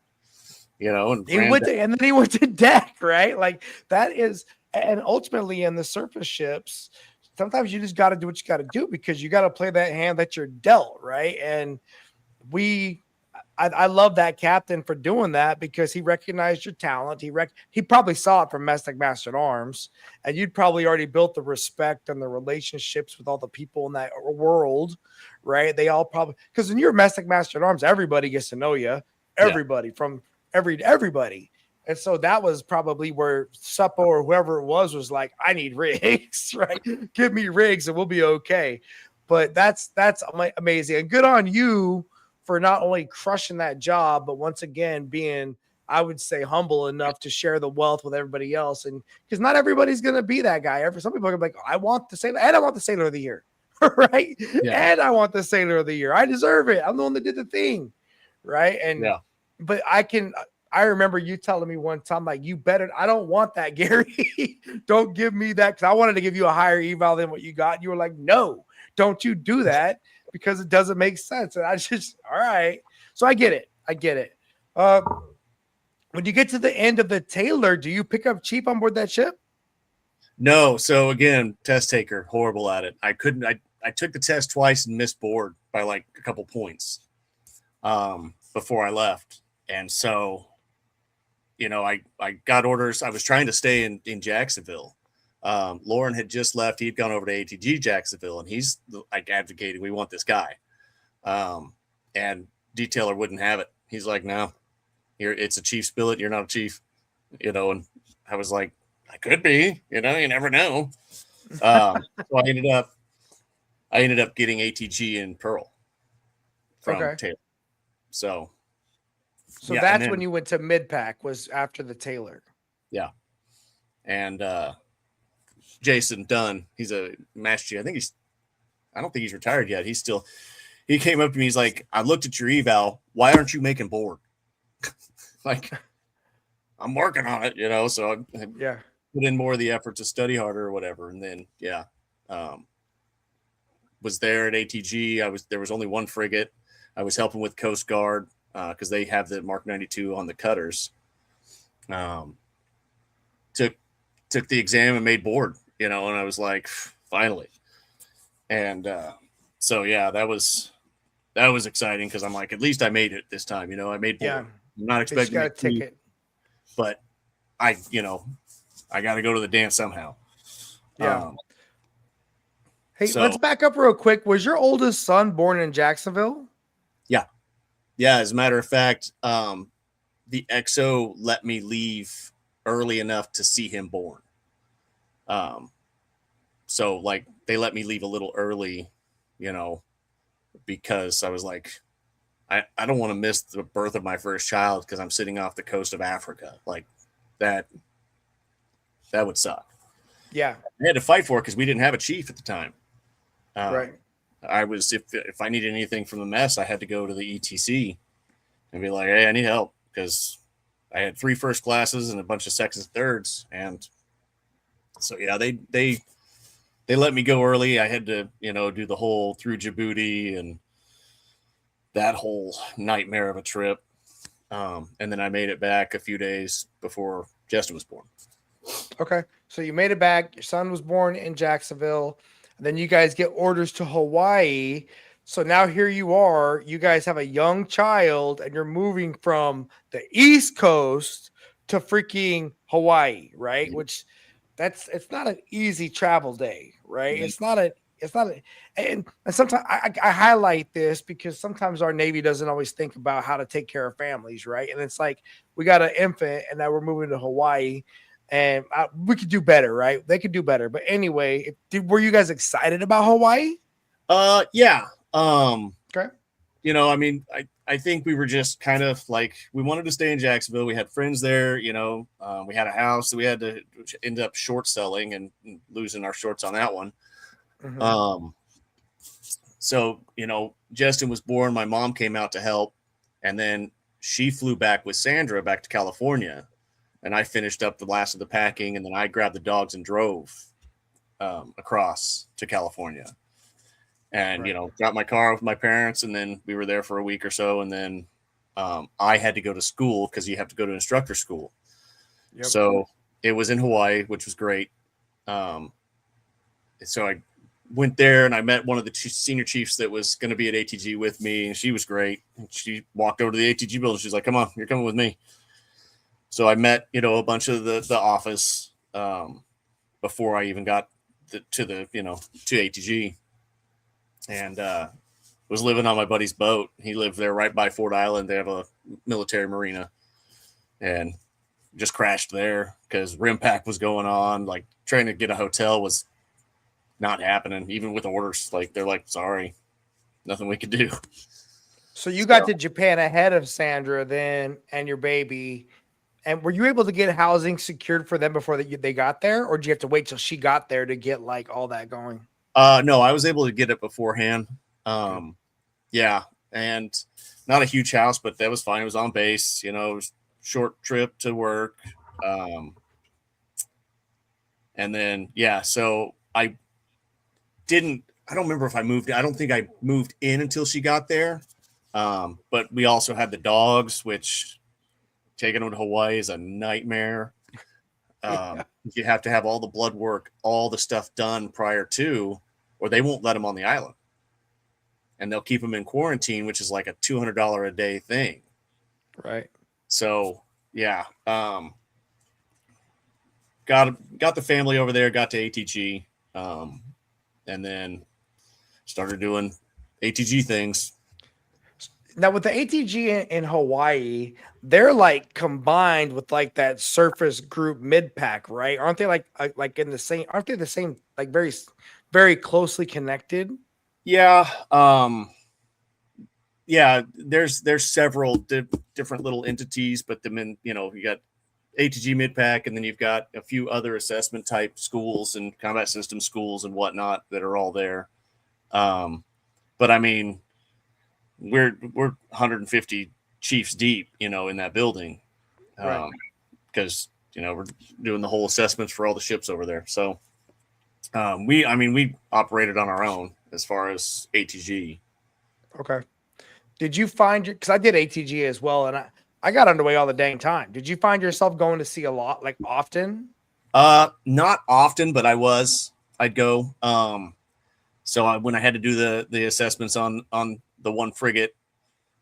and then he went to deck, right? Like, that is, and ultimately in the surface ships, sometimes you just got to do what you got to do, because you got to play that hand that you're dealt, right? And I love that captain for doing that, because he recognized your talent. He probably saw it from Domestic Master at Arms, and you'd probably already built the respect and the relationships with all the people in that world, right? They all probably, because when you're Domestic Master at Arms, everybody gets to know you, everybody from everybody. And so that was probably where Suppo or whoever it was like, I need rigs, right? Give me rigs and we'll be okay. But that's amazing. And good on you for not only crushing that job, but once again being, I would say, humble enough to share the wealth with everybody else. And because not everybody's going to be that guy. Some people are like, I want the Sailor, and I want the Sailor of the Year, right? Yeah. And I want the Sailor of the Year. I deserve it. I'm the one that did the thing, right? And but I remember you telling me one time, like, you better, I don't want that, Gary. Don't give me that, because I wanted to give you a higher eval than what you got. And you were like, no, don't you do that, because it doesn't make sense. And I just, all right. So I get it. When you get to the end of the Taylor, do you pick up Chief on board that ship? No. So again, test taker, horrible at it. I took the test twice and missed board by like a couple points before I left. And so, I got orders. I was trying to stay in Jacksonville. Lauren had just left. He'd gone over to ATG Jacksonville, and he's like advocating, we want this guy. And detailer wouldn't have it. He's like, no, it's a chief's billet. You're not a chief, and I was like, I could be, you never know. So I ended up getting ATG in Pearl from Taylor. So that's when you went to mid-pack, was after the Taylor. Yeah. And Jason Dunn, he's a Master Chief. I don't think he's retired yet. He came up to me. He's like, I looked at your eval. Why aren't you making board? Like, I'm working on it, so I put in more of the effort to study harder or whatever. And then, was there at ATG. There was only one frigate. I was helping with Coast Guard because they have the Mark 92 on the cutters. Took the exam and made board, and I was like, finally. And so that was exciting, because I'm like, at least I made it this time. I made board. I'm not expecting a ticket, but I got to go to the dance somehow. Hey, let's back up real quick. Was your oldest son born in Jacksonville? Yeah. As a matter of fact, the XO let me leave early enough to see him born. So like they let me leave a little early, because I was like, I don't want to miss the birth of my first child because I'm sitting off the coast of Africa. Like that would suck. Yeah. I had to fight for it because we didn't have a chief at the time. Right. I was if I needed anything from the mess, I had to go to the ETC and be like, hey, I need help because I had 3 first classes and a bunch of seconds and thirds, and so yeah, they let me go early. I had to do the whole through Djibouti and that whole nightmare of a trip, and then I made it back a few days before Justin was born. Okay. So you made it back. Your son was born in Jacksonville. And then you guys get orders to Hawaii. So now here you are. You guys have a young child and you're moving from the East Coast to freaking Hawaii, right? Which it's not an easy travel day, right? Mhm. And sometimes I highlight this because sometimes our Navy doesn't always think about how to take care of families, right? And it's like we got an infant and now we're moving to Hawaii and we could do better, right? They could do better. But anyway, were you guys excited about Hawaii? Yeah. Okay. I mean, I think we were just kind of like, we wanted to stay in Jacksonville. We had friends there, we had a house that we had to end up short selling and losing our shorts on that one. Mm-hmm. So, Justin was born, my mom came out to help, and then she flew back with Sandra back to California. And I finished up the last of the packing, and then I grabbed the dogs and drove across to California. And, Right. got my car with my parents, and then we were there for a week or so. And then I had to go to school because you have to go to instructor school. Yep. So it was in Hawaii, which was great. So I went there and I met one of the senior chiefs that was going to be at ATG with me, and she was great. And she walked over to the ATG building. She's like, come on, you're coming with me. So I met, a bunch of the office before I even got to ATG, and was living on my buddy's boat. He lived there right by Fort Island. They have a military marina, and just crashed there because RIMPAC was going on. Like trying to get a hotel was not happening, even with orders. Like they're like, sorry, nothing we could do. So you got to Japan ahead of Sandra then and your baby. And were you able to get housing secured for them before they got there? Or did you have to wait till she got there to get like all that going? No, I was able to get it beforehand. Good. Yeah, and not a huge house, but that was fine. It was on base, it was short trip to work. And then, yeah, so I don't remember if I moved. I don't think I moved in until she got there. But we also had the dogs, which taking them to Hawaii is a nightmare. You have to have all the blood work, all the stuff done prior to, or they won't let them on the island. And they'll keep them in quarantine, which is like a $200 a day thing. Right. So, yeah. Got the family over there, got to ATG, and then started doing ATG things. Now with the ATG in Hawaii, they're like combined with like that surface group mid pack, right? Aren't they like in the same? Aren't they the same? Like very, very closely connected. Yeah. Yeah. There's several different little entities, but you got ATG mid pack, and then you've got a few other assessment type schools and combat system schools and whatnot that are all there. But I mean, we're 150 chiefs deep, in that building, because we're doing the whole assessments for all the ships over there. So we operated on our own as far as ATG. Okay. Did you find your? Because I did ATG as well, and I got underway all the dang time. Did you find yourself going to sea a lot, like often? Not often, but I'd go. So when I had to do the assessments on the one frigate,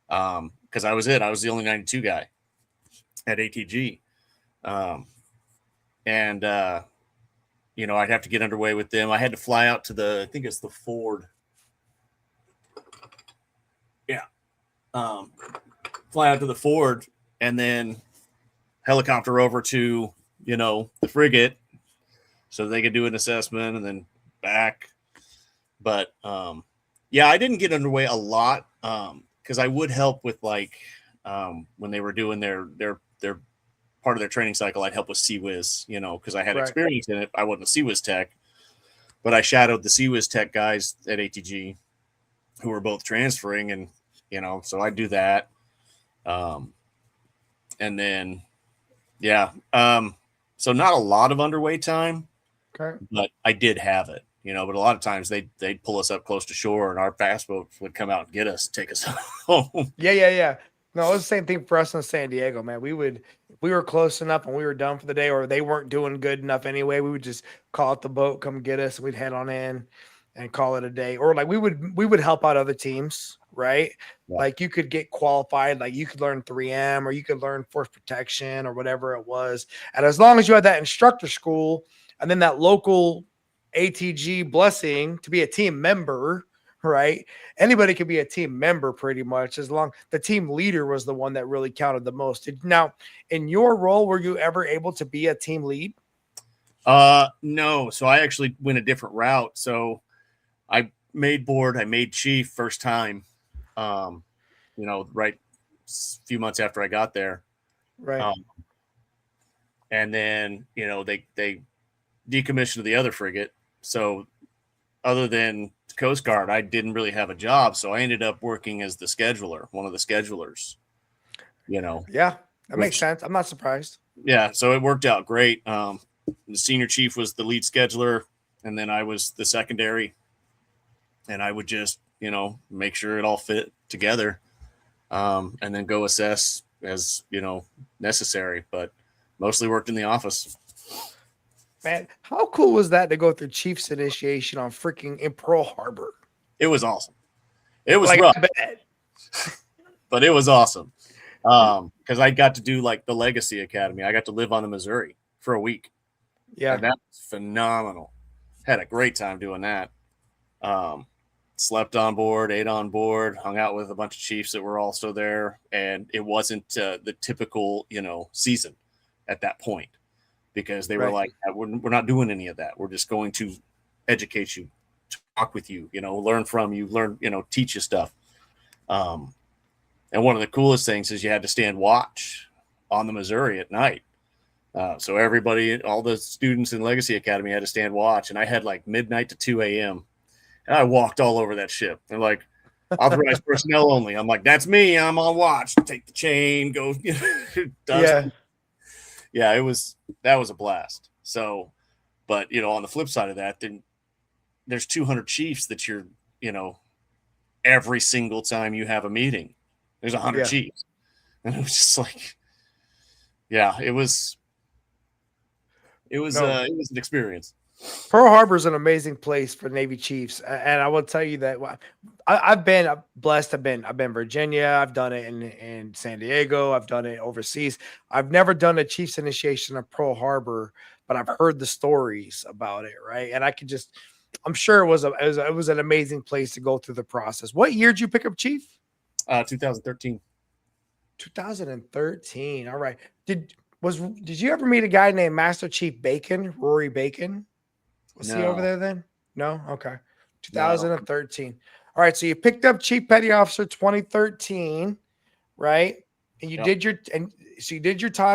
because I was the only 92 guy at ATG, and I'd have to get underway with them. I had to fly out to I think it's the Ford. Yeah, fly out to the Ford and then helicopter over to the frigate so they could do an assessment and then back. But yeah, I didn't get underway a lot. because I would help with like when they were doing their part of their training cycle. I'd help with CWIS, you know, because I had experience in it. I wasn't a CWIS tech, but I shadowed the CWIS tech guys at ATG who were both transferring, and you know, so I do that. And then, yeah, so not a lot of underway time, but I did have it, you know. But a lot of times they'd pull us up close to shore, and our fast boats would come out and get us, take us home. Yeah. No, it was the same thing for us in San Diego, man. We were close enough and we were done for the day, or they weren't doing good enough anyway. We would just call out the boat, come get us, and we'd head on in and call it a day. Or like we would help out other teams, right? Yeah. Like you could get qualified, like you could learn 3M or you could learn force protection or whatever it was. And as long as you had that instructor school and then that local ATG blessing to be a team member, right? Anybody could be a team member pretty much, as long the team leader was the one that really counted the most. Now, in your role, were you ever able to be a team lead? No. So I actually went a different route. So I made board, I made chief first time, you know, right a few months after I got there. Right. And then, you know, they decommissioned the other frigate. So other than Coast Guard, I didn't really have a job. So I ended up working as the scheduler, one of the schedulers, you know. Yeah, that makes sense. I'm not surprised. Yeah. So it worked out great. The senior chief was the lead scheduler, and then I was the secondary. And I would just, you know, make sure it all fit together, and then go assess as, you know, necessary, but mostly worked in the office. Man, how cool was that to go through Chief's initiation on freaking in Pearl Harbor? It was awesome. It was like, rough, but it was awesome. Because I got to do like the Legacy Academy. I got to live on the Missouri for a week. Yeah. And that was phenomenal. Had a great time doing that. Slept on board, ate on board, hung out with a bunch of chiefs that were also there. And it wasn't the typical, you know, season at that point, because they were like, we're not doing any of that. We're just going to educate you, talk with you, you know, learn from you, you know, teach you stuff. And one of the coolest things is you had to stand watch on the Missouri at night. So everybody, all the students in Legacy Academy had to stand watch. And I had like midnight to 2 a.m. And I walked all over that ship. They're like, authorized personnel only. I'm like, that's me. I'm on watch. Take the chain, go. Yeah. Yeah, that was a blast. So, but, you know, on the flip side of that, then there's 200 chiefs that you're, you know, every single time you have a meeting, there's 100 chiefs. And it was just like, yeah, it was an experience. Pearl Harbor is an amazing place for Navy chiefs, and I will tell you that I've been blessed. I've been Virginia. I've done it in San Diego. I've done it overseas. I've never done a chief's initiation of Pearl Harbor, but I've heard the stories about it. Right, and I'm sure it was an amazing place to go through the process. What year did you pick up chief? 2013. 2013. All right. Did you ever meet a guy named Master Chief Bacon, Rory Bacon? Was he over there then? No? Okay. 2013. No. All right. So you picked up Chief Petty Officer 2013, right? And you did your time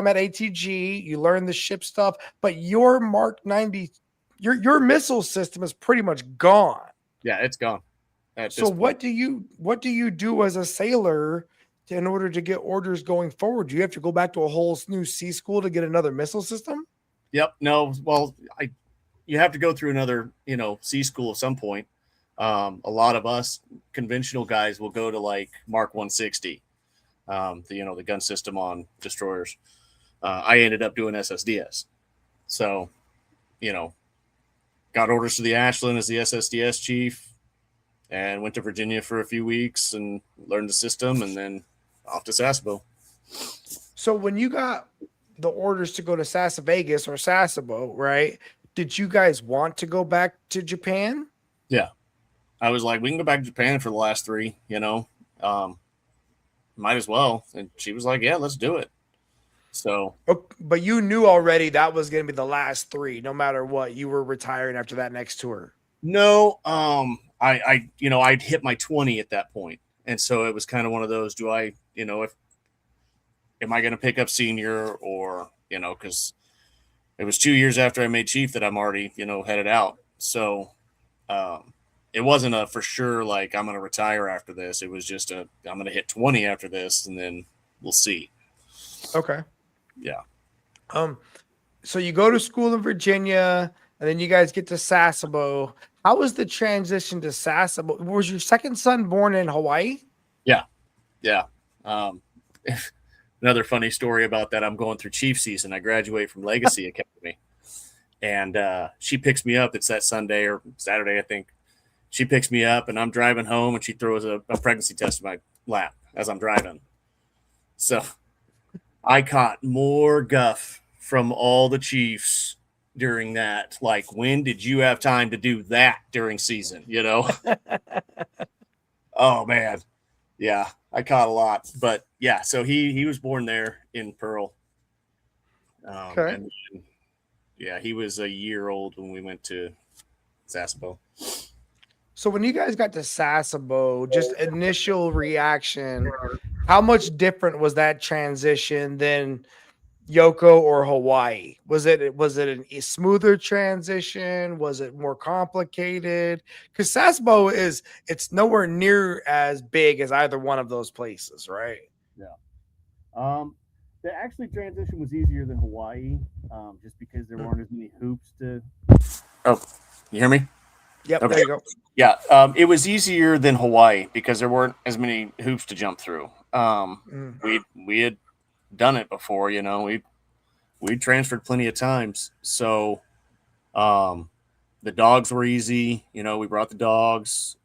at ATG. You learned the ship stuff, but your Mark 90, your missile system is pretty much gone. Yeah, it's gone. So what do you do as a sailor in order to get orders going forward? Do you have to go back to a whole new sea school to get another missile system? Yep. No. Well, you have to go through another, you know, sea school at some point. A lot of us conventional guys will go to like Mark 160, the gun system on destroyers. I ended up doing SSDS. So, you know, got orders to the Ashland as the SSDS chief and went to Virginia for a few weeks and learned the system, and then off to Sasebo. So when you got the orders to go to Vegas or Sasebo, right? Did you guys want to go back to Japan? Yeah. I was like, we can go back to Japan for the last 3, you know, might as well. And she was like, yeah, let's do it. So, but you knew already that was going to be the last 3, no matter what. You were retiring after that next tour. No, I'd hit my 20 at that point. And so it was kind of one of those, do I, am I going to pick up senior or, because it was 2 years after I made chief that I'm already, headed out. So it wasn't a for sure, like I'm going to retire after this. It was just I'm going to hit 20 after this and then we'll see. Okay. Yeah. So you go to school in Virginia and then you guys get to Sasebo. How was the transition to Sasebo? Was your second son born in Hawaii? Yeah. Yeah. Another funny story about that. I'm going through chief season. I graduate from Legacy Academy and she picks me up. It's that Sunday or Saturday, I think. She picks me up and I'm driving home and she throws a pregnancy test in my lap as I'm driving. So I caught more guff from all the chiefs during that. Like, when did you have time to do that during season? Oh man. Yeah, I caught a lot. But yeah, so he was born there in Pearl. Okay. And yeah, he was a year old when we went to Sasebo. So when you guys got to Sasebo, just initial reaction, how much different was that transition than Yoko or Hawaii? Was it a smoother transition? Was it more complicated? Because Sasebo it's nowhere near as big as either one of those places, right? Yeah. The actually transition was easier than Hawaii, just because there weren't as many hoops to. Oh, you hear me? Yep. Okay. There you go. Yeah. It was easier than Hawaii because there weren't as many hoops to jump through. We had done it before, we transferred plenty of times. So the dogs were easy, we brought the dogs.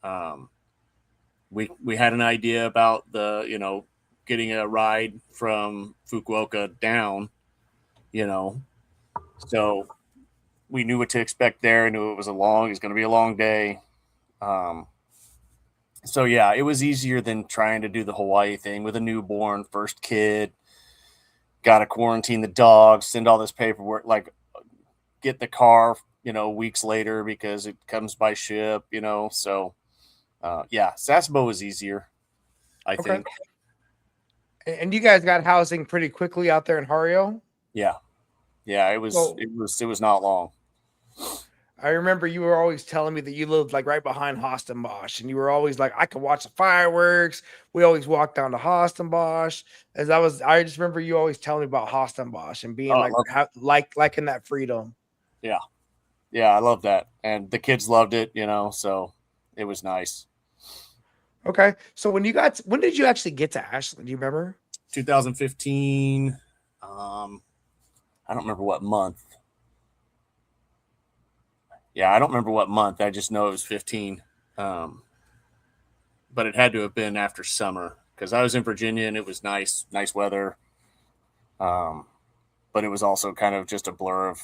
We had an idea about the, getting a ride from Fukuoka down, so we knew what to expect there. I knew it was going to be a long day. So yeah, it was easier than trying to do the Hawaii thing with a newborn, first kid. Got to quarantine the dogs, send all this paperwork, like get the car, weeks later because it comes by ship, So yeah, Sasebo was easier, I think. And you guys got housing pretty quickly out there in Hario? Yeah. Yeah, it was not long. I remember you were always telling me that you lived like right behind Hostenbosch, and you were always like, I could watch the fireworks. We always walked down to Hostenbosch. I just remember you always telling me about Hostenbosch and being like in that freedom. Yeah. Yeah, I love that. And the kids loved it, so it was nice. Okay. So when did you actually get to Ashland? Do you remember? 2015. I don't remember what month. Yeah, I don't remember what month. I just know it was 15. But it had to have been after summer because I was in Virginia and it was nice weather. But it was also kind of just a blur of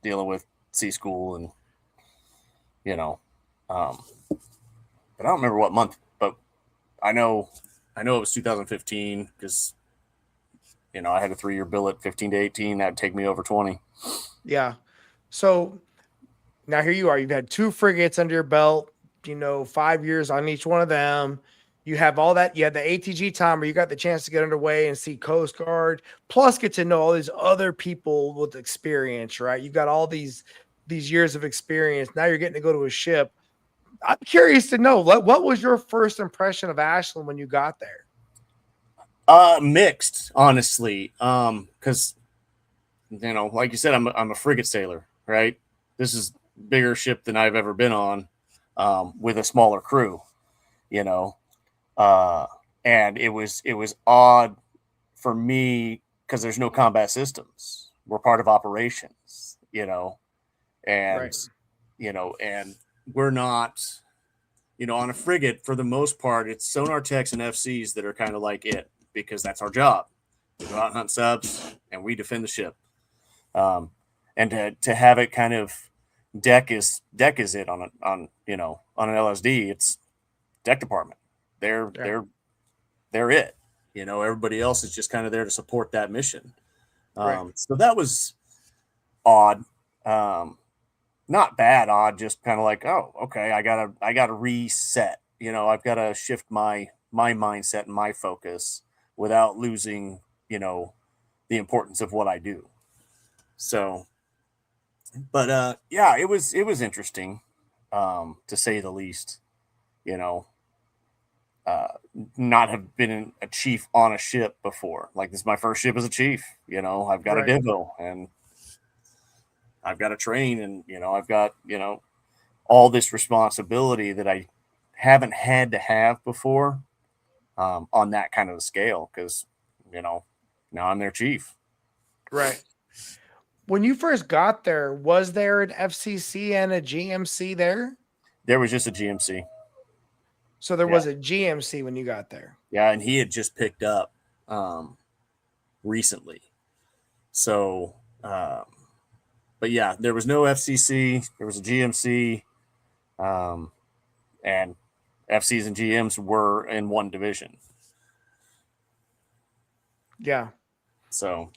dealing with C school and, but I don't remember what month, but I know it was 2015 because, I had a 3-year billet, 15 to 18. That'd take me over 20. Yeah. So now here you are. You've had 2 frigates under your belt, 5 years on each one of them. You have all that. You had the ATG time where you got the chance to get underway and see Coast Guard, plus get to know all these other people with experience, right? You've got all these years of experience. Now you're getting to go to a ship. I'm curious to know what was your first impression of Ashland when you got there? Mixed, honestly. Because like you said, I'm a frigate sailor, right? This is bigger ship than I've ever been on, with a smaller crew, and it was odd for me because there's no combat systems. We're part of operations, and Right. And we're not, on a frigate for the most part, it's sonar techs and FCs that are kind of like it because that's our job. We go out and hunt subs and we defend the ship. And to have it kind of deck is it on an LSD, it's deck department. They're it. Everybody else is just kind of there to support that mission. Right. So that was odd. Not bad, odd, just kind of like, oh, okay, I gotta reset. I've got to shift my my mindset and my focus without losing, the importance of what I do. So, but yeah, it was interesting, to say the least. You know, uh, not have been a chief on a ship before. Like, this is my first ship as a chief. I've got a Right. Divo and I've got to train, and I've got all this responsibility that I haven't had to have before, on that kind of a scale, because now I'm their chief. Right. When you first got there, was there an FCC and a GMC there? There was just a GMC. So there Yeah, was a GMC when you got there. yeah, and he had just picked up, recently. So, but yeah, there was no FCC. There was a GMC, um, and FCs and GMs were in one division. Yeah. So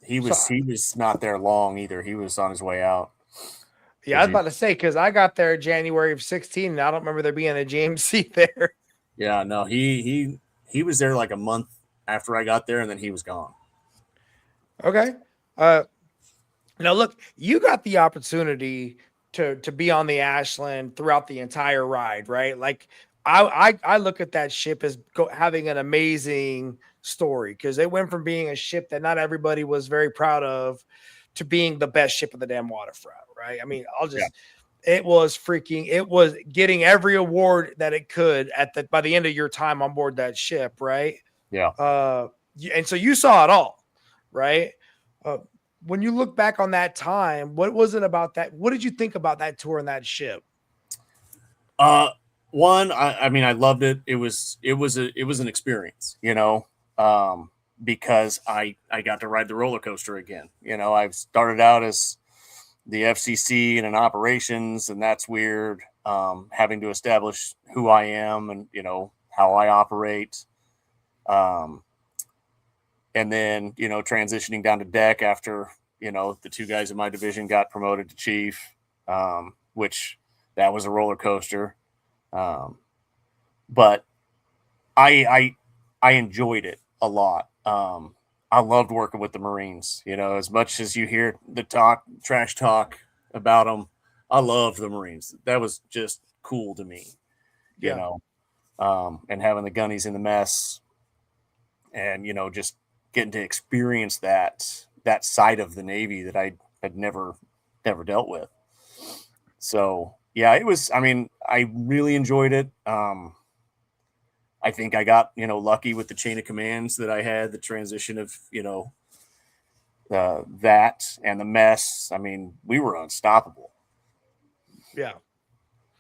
So he was not there long either. He was on his way out. yeah, I was about to say, because I got there January of 16, and I don't remember there being a GMC there. Yeah, no, he was there like a month after I got there, and then he was gone. Okay. Now look, you got the opportunity to be on the Ashland throughout the entire ride, right? Like I look at that ship as having an amazing story, because it went from being a ship that not everybody was very proud of to being the best ship of the damn waterfront, right? I mean, Yeah. it was getting every award that it could by the end of your time on board that ship, right? Yeah. And so you saw it all, right? Uh, when you look back on that time, what was it about that? What did you think about that tour and that ship? One, I mean, I loved it. It was an experience, because I got to ride the roller coaster again. I've started out as the FCC and in operations, and that's weird. Having to establish who I am and how I operate. And then transitioning down to deck after the two guys in my division got promoted to chief, which that was a roller coaster. But I enjoyed it a lot. I loved working with the Marines. As much as you hear the trash talk about them, I love the Marines. That was just cool to me. Yeah. And having the gunnies in the mess, and just getting to experience that side of the Navy that I had never dealt with. So yeah, it was. I mean, I really enjoyed it. I think I got lucky with the chain of commands that I had, the transition of that and the mess. I mean, we were unstoppable. Yeah.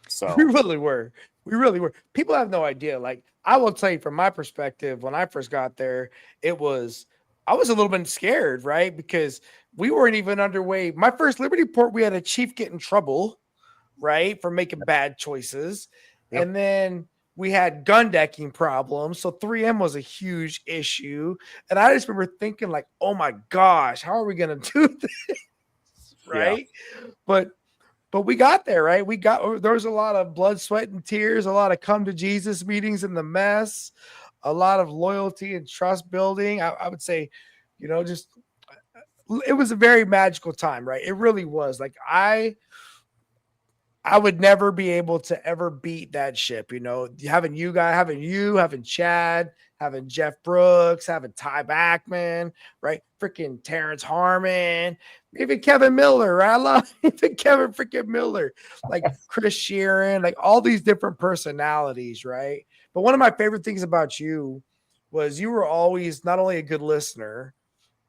So We really were. We really were. People have no idea. Like, I will tell you from my perspective, when I first got there, I was a little bit scared, right? Because we weren't even underway. My first Liberty port, we had a chief get in trouble, right, for making bad choices. Yep. And then we had gun decking problems. So 3M was a huge issue. And I just remember thinking, like, oh my gosh, how are we going to do this? Right. Yeah. But we got there, right? There was a lot of blood, sweat, and tears, a lot of come to Jesus meetings in the mess, a lot of loyalty and trust building. I would say, just it was a very magical time, right? It really was. Like, I would never be able to ever beat that ship. Having you, having Chad, having Jeff Brooks, having Ty Backman, right? Freaking Terrence Harmon, even Kevin Miller, right? I love even Kevin freaking Miller, like Chris Sheeran, like all these different personalities, right? But one of my favorite things about you was you were always not only a good listener,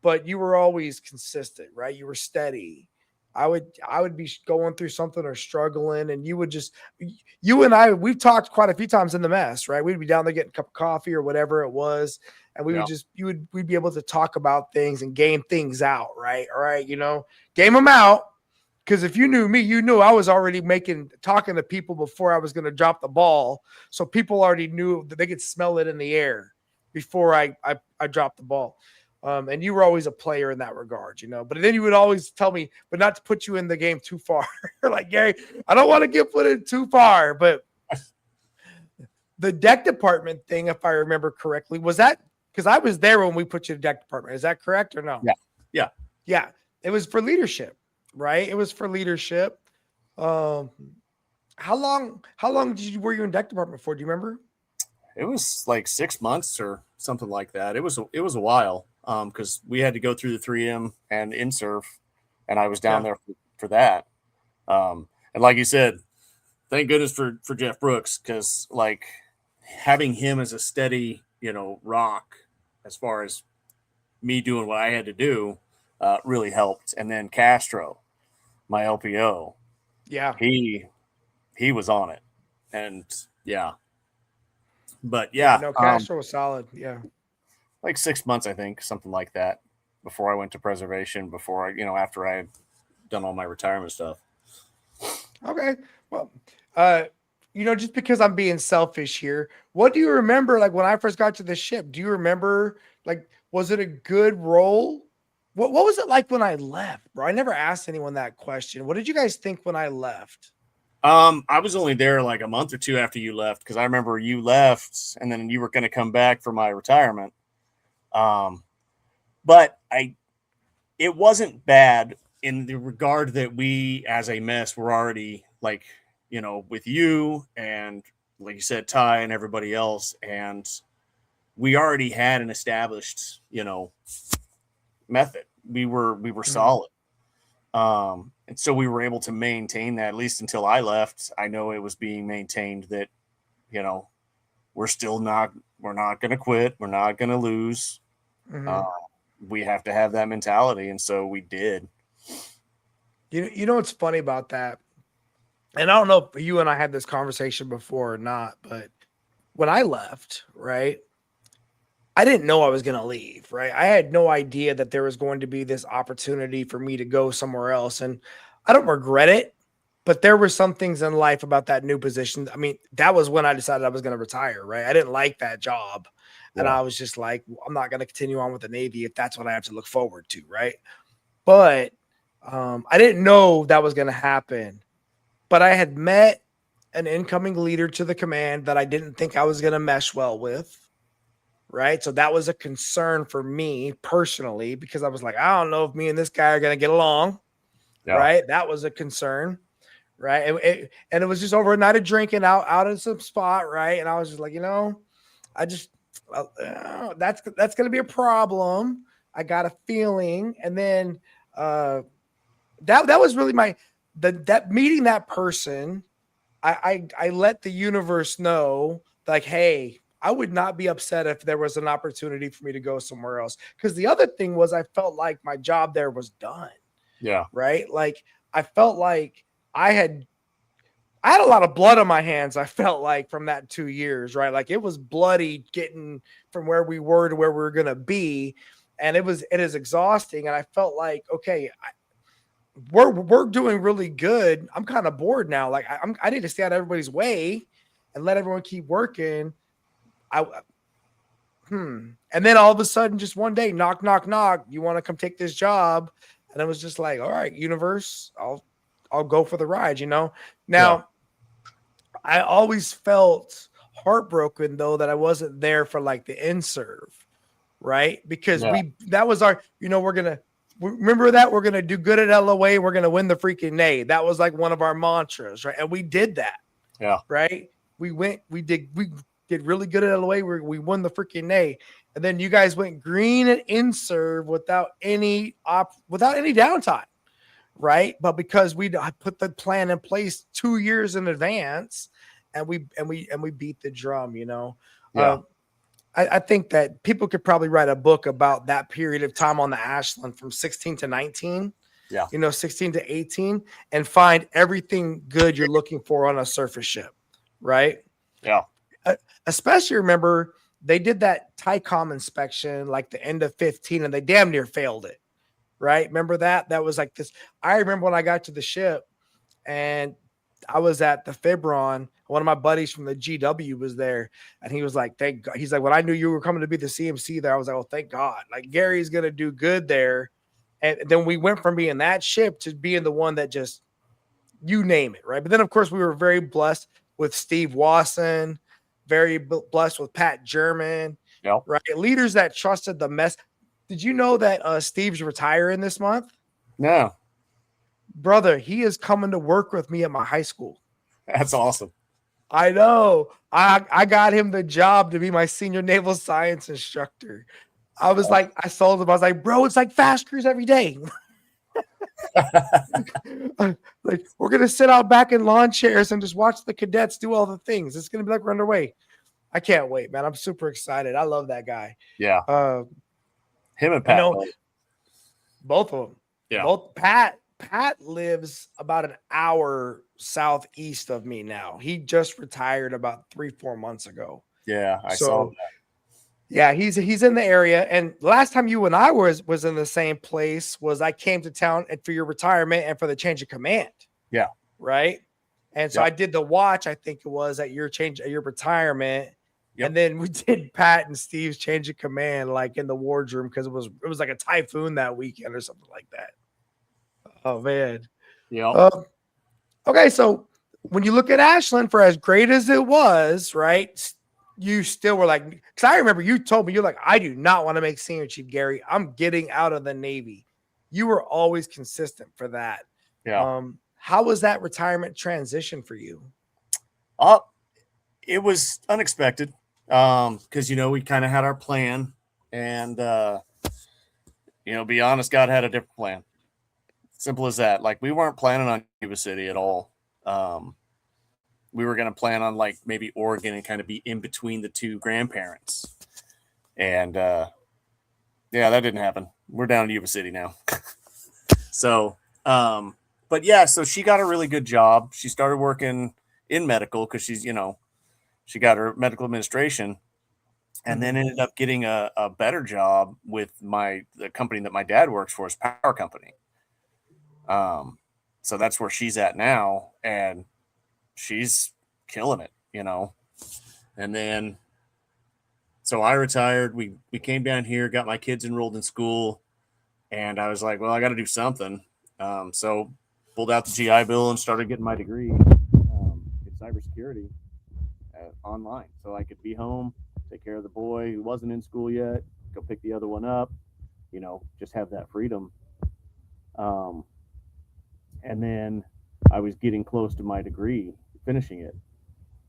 but you were always consistent, right? You were steady. I would be going through something or struggling, and you and I, we've talked quite a few times in the mess, right? We'd be down there getting a cup of coffee or whatever it was, and we'd be able to talk about things and game things out, right? All right, game them out. Because if you knew me, you knew I was already talking to people before I was going to drop the ball, so people already knew that they could smell it in the air before I dropped the ball. And you were always a player in that regard, but then you would always tell me, but not to put you in the game too far. Like, Gary, I don't want to get put in too far, but the deck department thing, if I remember correctly, was that because I was there when we put you in deck department? Is that correct or no? Yeah. Yeah. It was for leadership, right? It was for leadership. Um, how long were you in deck department for? Do you remember? It was like 6 months or something like that. It was a while because we had to go through the 3M and InSurf, and I was down there for that. And like you said, thank goodness for Jeff Brooks, because like having him as a steady, rock as far as me doing what I had to do really helped. And then Castro, my LPO, he was on it, and but no, Castro was solid. Yeah, like 6 months, I think, something like that, before I went to preservation. Before after I had done all my retirement stuff. Okay, well, just because I'm being selfish here, what do you remember? Like when I first got to the ship, do you remember? Like, was it a good role? What was it like when I left, bro? I never asked anyone that question. What did you guys think when I left? I was only there like a month or two after you left, because I remember you left and then you were going to come back for my retirement. But it wasn't bad in the regard that we as a mess were already like, with you and like you said, Ty and everybody else. And we already had an established, method. We were solid. And so we were able to maintain that, at least until I left. I know it was being maintained that, we're not going to quit. We're not going to lose. We have to have that mentality. And so we did. You know what's funny about that? And I don't know if you and I had this conversation before or not, but when I left, right, I didn't know I was going to leave, right? I had no idea that there was going to be this opportunity for me to go somewhere else. And I don't regret it, but there were some things in life about that new position. I mean, that was when I decided I was going to retire, right? I didn't like that job. Yeah. And I was just like, I'm not going to continue on with the Navy if that's what I have to look forward to, right? But I didn't know that was going to happen. But I had met an incoming leader to the command that I didn't think I was going to mesh well with. Right. So that was a concern for me personally, because I was like, I don't know if me and this guy are going to get along. Yeah. Right. That was a concern. Right. And it was just over a night of drinking out in some spot. Right. And I was just like, that's going to be a problem. I got a feeling. And then that was really that meeting that person. I let the universe know, like, hey, I would not be upset if there was an opportunity for me to go somewhere else. Because the other thing was I felt like my job there was done. Yeah. Right. Like I felt like I had a lot of blood on my hands. I felt like from that 2 years, right? Like it was bloody getting from where we were to where we were going to be. And it is exhausting. And I felt like, okay, we're doing really good. I'm kind of bored now. Like I need to stay out of everybody's way and let everyone keep working. And then all of a sudden, just one day, knock, knock, knock. You want to come take this job? And it was just like, all right, universe, I'll go for the ride. Now, I always felt heartbroken though that I wasn't there for like the in-serve, right? Because that was our, remember that we're gonna do good at LOA. We're gonna win the freaking NA. That was like one of our mantras, right? And we did that. Yeah. Right. We did really good at LOA. We won the freaking NA. And then you guys went green and in-serve without any downtime, right? But because we put the plan in place 2 years in advance, and we beat the drum, Yeah. I think that people could probably write a book about that period of time on the Ashland from 16 to 19. Yeah. 16 to 18, and find everything good you're looking for on a surface ship, right? Yeah. Especially remember they did that TICOM inspection like the end of 15 and they damn near failed it. Right. Remember that? That was like this. I remember when I got to the ship and I was at the Fibron. One of my buddies from the GW was there and he was like, thank God. He's like, when I knew you were coming to be the CMC there, I was like, oh, thank God. Like Gary's going to do good there. And then we went from being that ship to being the one that just, you name it. Right. But then of course we were very blessed with Steve Wasson, very blessed with Pat German, Yep. right? Leaders that trusted the mess. Did you know that Steve's retiring this month? No, Brother, he is coming to work with me at my high school. that's awesome. I know. I got him the job to be my senior naval science instructor. I was like, I told him, I was like, bro, it's like fast cruise every day. Like, we're gonna sit out back in lawn chairs and just watch the cadets do all the things. It's gonna be like we're underway. I can't wait, man. I'm super excited. I love that guy. Yeah. Him and I Pat. know both of them. Yeah. Both Pat lives about an hour southeast of me now. He just retired about 3-4 months ago. Yeah, I saw that. Yeah, he's in the area. And last time you and I was in the same place was I came to town for your retirement and for the change of command. Yeah. Right. And so I did the watch, I think it was at your retirement. Yep. And then we did Pat and Steve's change of command, like in the wardroom, because it was like a typhoon that weekend or something like that. Oh man. Yeah. Okay, so when you look at Ashland, for as great as it was, right? You still were like, because I remember you told me, you're like, I do not want to make Senior Chief Gary. I'm getting out of the Navy. You were always consistent for that. Yeah. How was that retirement transition for you? It was unexpected. Because we kind of had our plan, and be honest, God had a different plan. Simple as that. Like, we weren't planning on Yuba City at all. We were going to plan on like maybe Oregon and kind of be in between the two grandparents. And that didn't happen. We're down in Yuba City now. So, but yeah, so she got a really good job. She started working in medical because she's, she got her medical administration, and then ended up getting a better job with the company that my dad works for, is Power Company. So that's where she's at now, and she's killing it, And then, so I retired. We came down here, got my kids enrolled in school, and I was like, well, I got to do something. So pulled out the GI Bill and started getting my degree in cybersecurity online, so I could be home, take care of the boy who wasn't in school yet, go pick the other one up, just have that freedom. And then I was getting close to my degree, finishing it,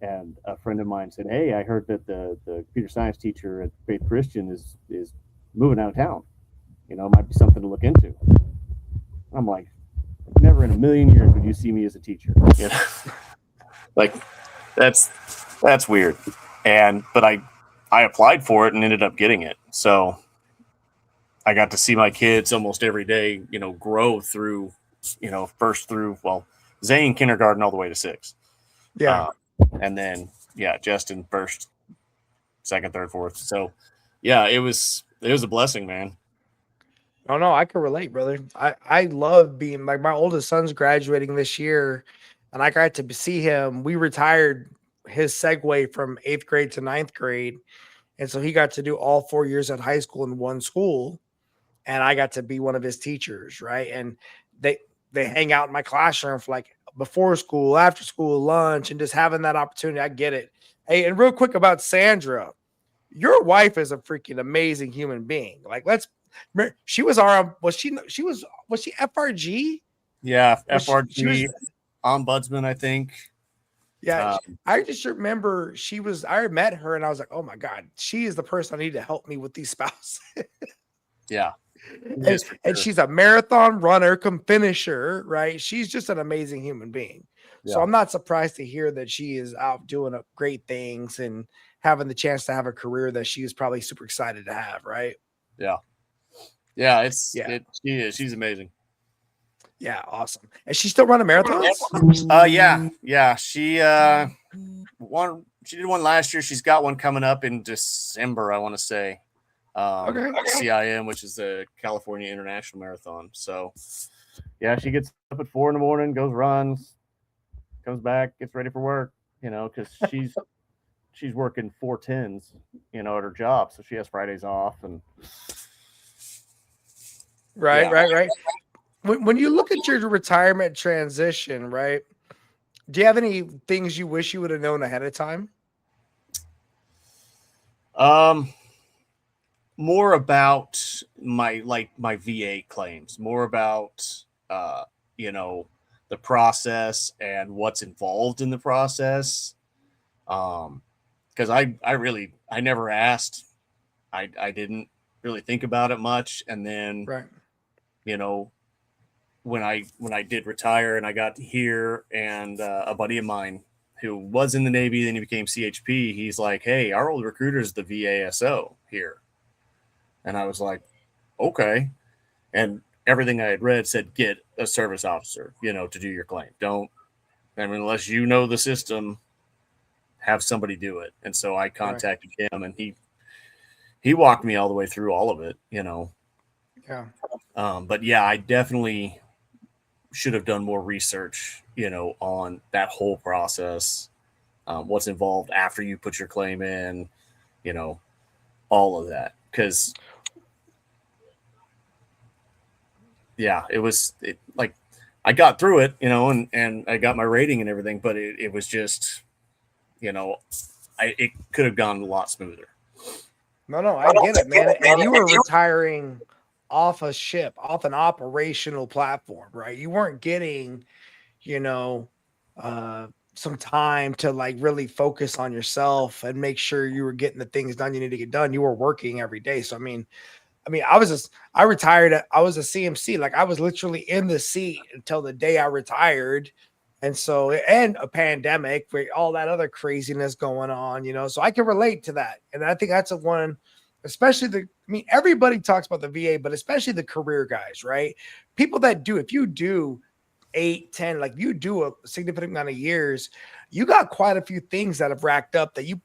and a friend of mine said, hey, I heard that the computer science teacher at Faith Christian is moving out of town. It might be something to look into. I'm like, never in a million years would you see me as a teacher. Like, that's weird. But I applied for it and ended up getting it. So I got to see my kids almost every day, grow through, first through, Zane kindergarten all the way to 6. Yeah. And then, Justin first, second, third, fourth. So yeah, it was a blessing, man. Oh no, I can relate, brother. I love being like, my oldest son's graduating this year, and I got to see him. We retired his segue from 8th grade to 9th grade. And so he got to do all 4 years at high school in one school. And I got to be one of his teachers. Right. And they hang out in my classroom for like before school, after school, lunch, and just having that opportunity. I get it. Hey, and real quick about Sandra, your wife is a freaking amazing human being. Like, she was was she FRG? Yeah. FRG, she was, ombudsman, I think. Yeah, I just remember I met her and I was like, oh my God, she is the person I need to help me with these spouses. Yeah. And she's a marathon runner, finisher, right? She's just an amazing human being. Yeah. So I'm not surprised to hear that she is out doing great things and having the chance to have a career that she is probably super excited to have, right? Yeah. Yeah, she's amazing. Yeah, awesome. And she's still running marathons? Yeah. She did one last year. She's got one coming up in December, I want to say. Okay. CIM, which is the California International Marathon. So yeah, she gets up at 4 a.m, goes runs, comes back, gets ready for work, because she's working 410s, at her job. So she has Fridays off and Right. When you look at your retirement transition, right? Do you have any things you wish you would have known ahead of time? Um, More about my VA claims, more about you know, the process and what's involved in the process. Because I never asked. I didn't really think about it much, and then Right. you know, when I did retire and I got here, and a buddy of mine who was in the Navy, then he became CHP. He's like, "Hey, our old recruiter is the VASO here," and I was like, "Okay." And everything I had read said get a service officer, to do your claim. Don't, I mean, unless you know the system, have somebody do it. And so I Right. contacted him, and he walked me all the way through all of it. Yeah. But yeah, I definitely should have done more research, on that whole process, what's involved after you put your claim in, you know, all of that. Because yeah, like I got through it, and I got my rating and everything, but it was just, it could have gone a lot smoother. No, I get it, man. And you were retiring off a ship, off an operational platform, right? You weren't getting, you know, some time to like really focus on yourself and make sure you were getting the things done you need to get done. You were working every day. So I retired. I was a CMC. Like I was literally in the seat until the day I retired. And a pandemic, with all that other craziness going on, so I can relate to that. And I think that's a one, especially everybody talks about the VA, but especially the career guys, right? People that do, if you do 8, 10, like you do a significant amount of years, you got quite a few things that have racked up that you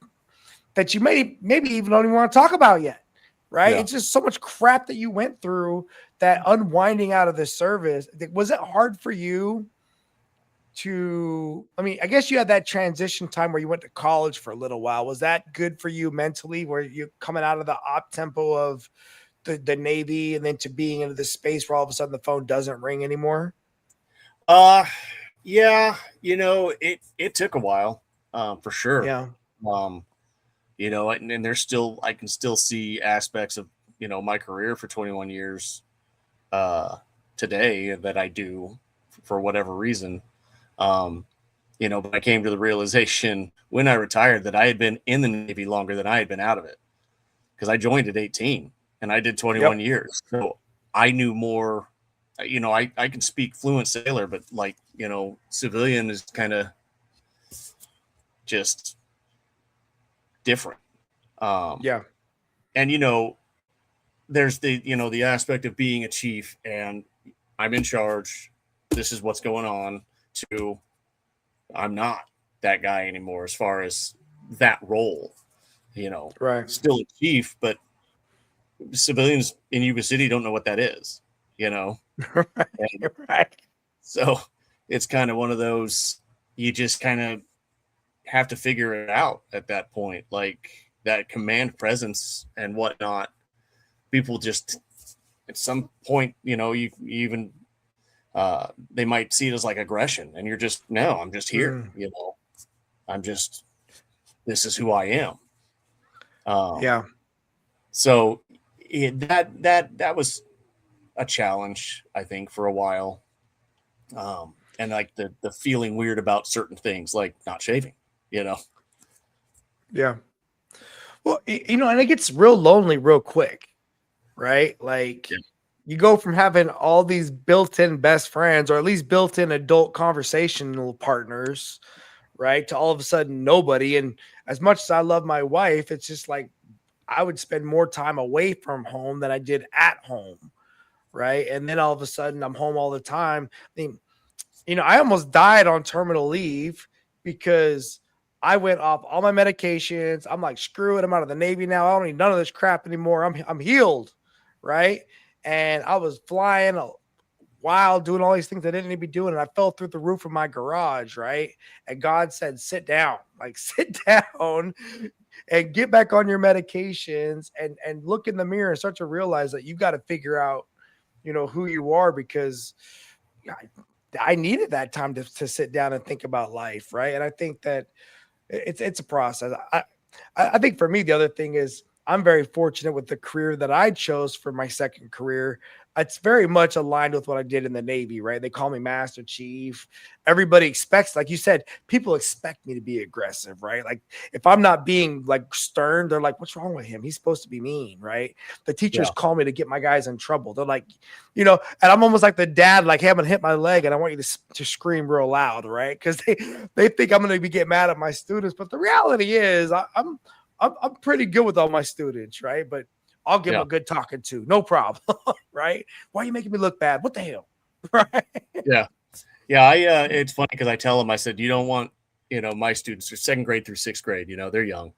maybe even don't even want to talk about yet. Right. Yeah. It's just so much crap that you went through, that unwinding out of the service. Was it hard for you I guess you had that transition time where you went to college for a little while. Was that good for you mentally, where you're coming out of the op tempo of the Navy and then to being into the space where all of a sudden the phone doesn't ring anymore? Uh, yeah, it took a while, for sure. Yeah. Um, and there's still, I can still see aspects of, my career for 21 years, today that I do for whatever reason. Um, but I came to the realization when I retired that I had been in the Navy longer than I had been out of it, because I joined at 18 and I did 21 Yep. years. So I knew more. I can speak fluent sailor, but civilian is kind of just different. Yeah. And there's the aspect of being a chief and I'm in charge. This is what's going on. To I'm not that guy anymore as far as that role. Right. Still a chief, but civilians in Yuba City don't know what that is. And Right. so it's kind of one of those, you just kind of have to figure it out at that point, like that command presence and whatnot. People just at some point, you even they might see it as like aggression, and you're just, no, I'm just here. I'm just, this is who I am. Yeah. So that was a challenge, I think, for a while. And like the feeling weird about certain things, like not shaving. Yeah. Well, and it gets real lonely real quick, right? Like Yeah. you go from having all these built-in best friends, or at least built-in adult conversational partners, right, to all of a sudden nobody. And as much as I love my wife, it's just like I would spend more time away from home than I did at home, right? And then all of a sudden I'm home all the time. I almost died on terminal leave because I went off all my medications. I'm like, screw it. I'm out of the Navy now. I don't need none of this crap anymore. I'm healed. Right. And I was flying wild, doing all these things I didn't need to be doing. And I fell through the roof of my garage. Right. And God said, sit down, like sit down and get back on your medications and look in the mirror and start to realize that you got to figure out, who you are, because I needed that time to sit down and think about life, right? And I think that it's a process. I think for me, the other thing is I'm very fortunate with the career that I chose for my second career. It's very much aligned with what I did in the Navy, right? They call me Master Chief. Everybody expects, like you said, people expect me to be aggressive, right? Like if I'm not being like stern, they're like, what's wrong with him? He's supposed to be mean, right? The teachers Yeah. call me to get my guys in trouble. They're like, and I'm almost like the dad, like, hey, I'm gonna hit my leg and I want you to scream real loud, right? Because they think I'm gonna be getting mad at my students. But the reality is I'm pretty good with all my students, right? But I'll give them a good talking to, no problem, right? Why are you making me look bad? What the hell, right? Yeah. Yeah. It's funny because I tell them, I said, you don't want, my students are second grade through sixth grade, they're young.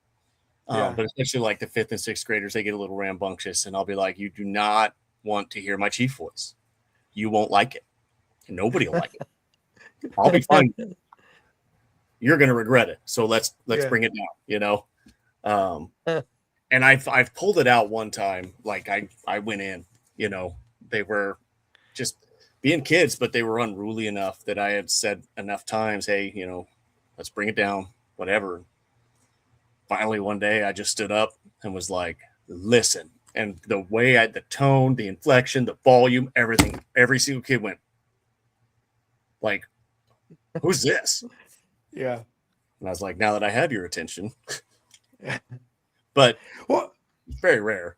Yeah. But especially like the fifth and sixth graders, they get a little rambunctious, and I'll be like, you do not want to hear my chief voice. You won't like it. Nobody will like it. I'll be fine. You're going to regret it. So let's bring it down, and I've pulled it out one time. Like I went in, they were just being kids, but they were unruly enough that I had said enough times, hey, let's bring it down, whatever. Finally, one day I just stood up and was like, listen. And the way the tone, the inflection, the volume, everything, every single kid went like, who's this? Yeah. And I was like, now that I have your attention. But it's very rare.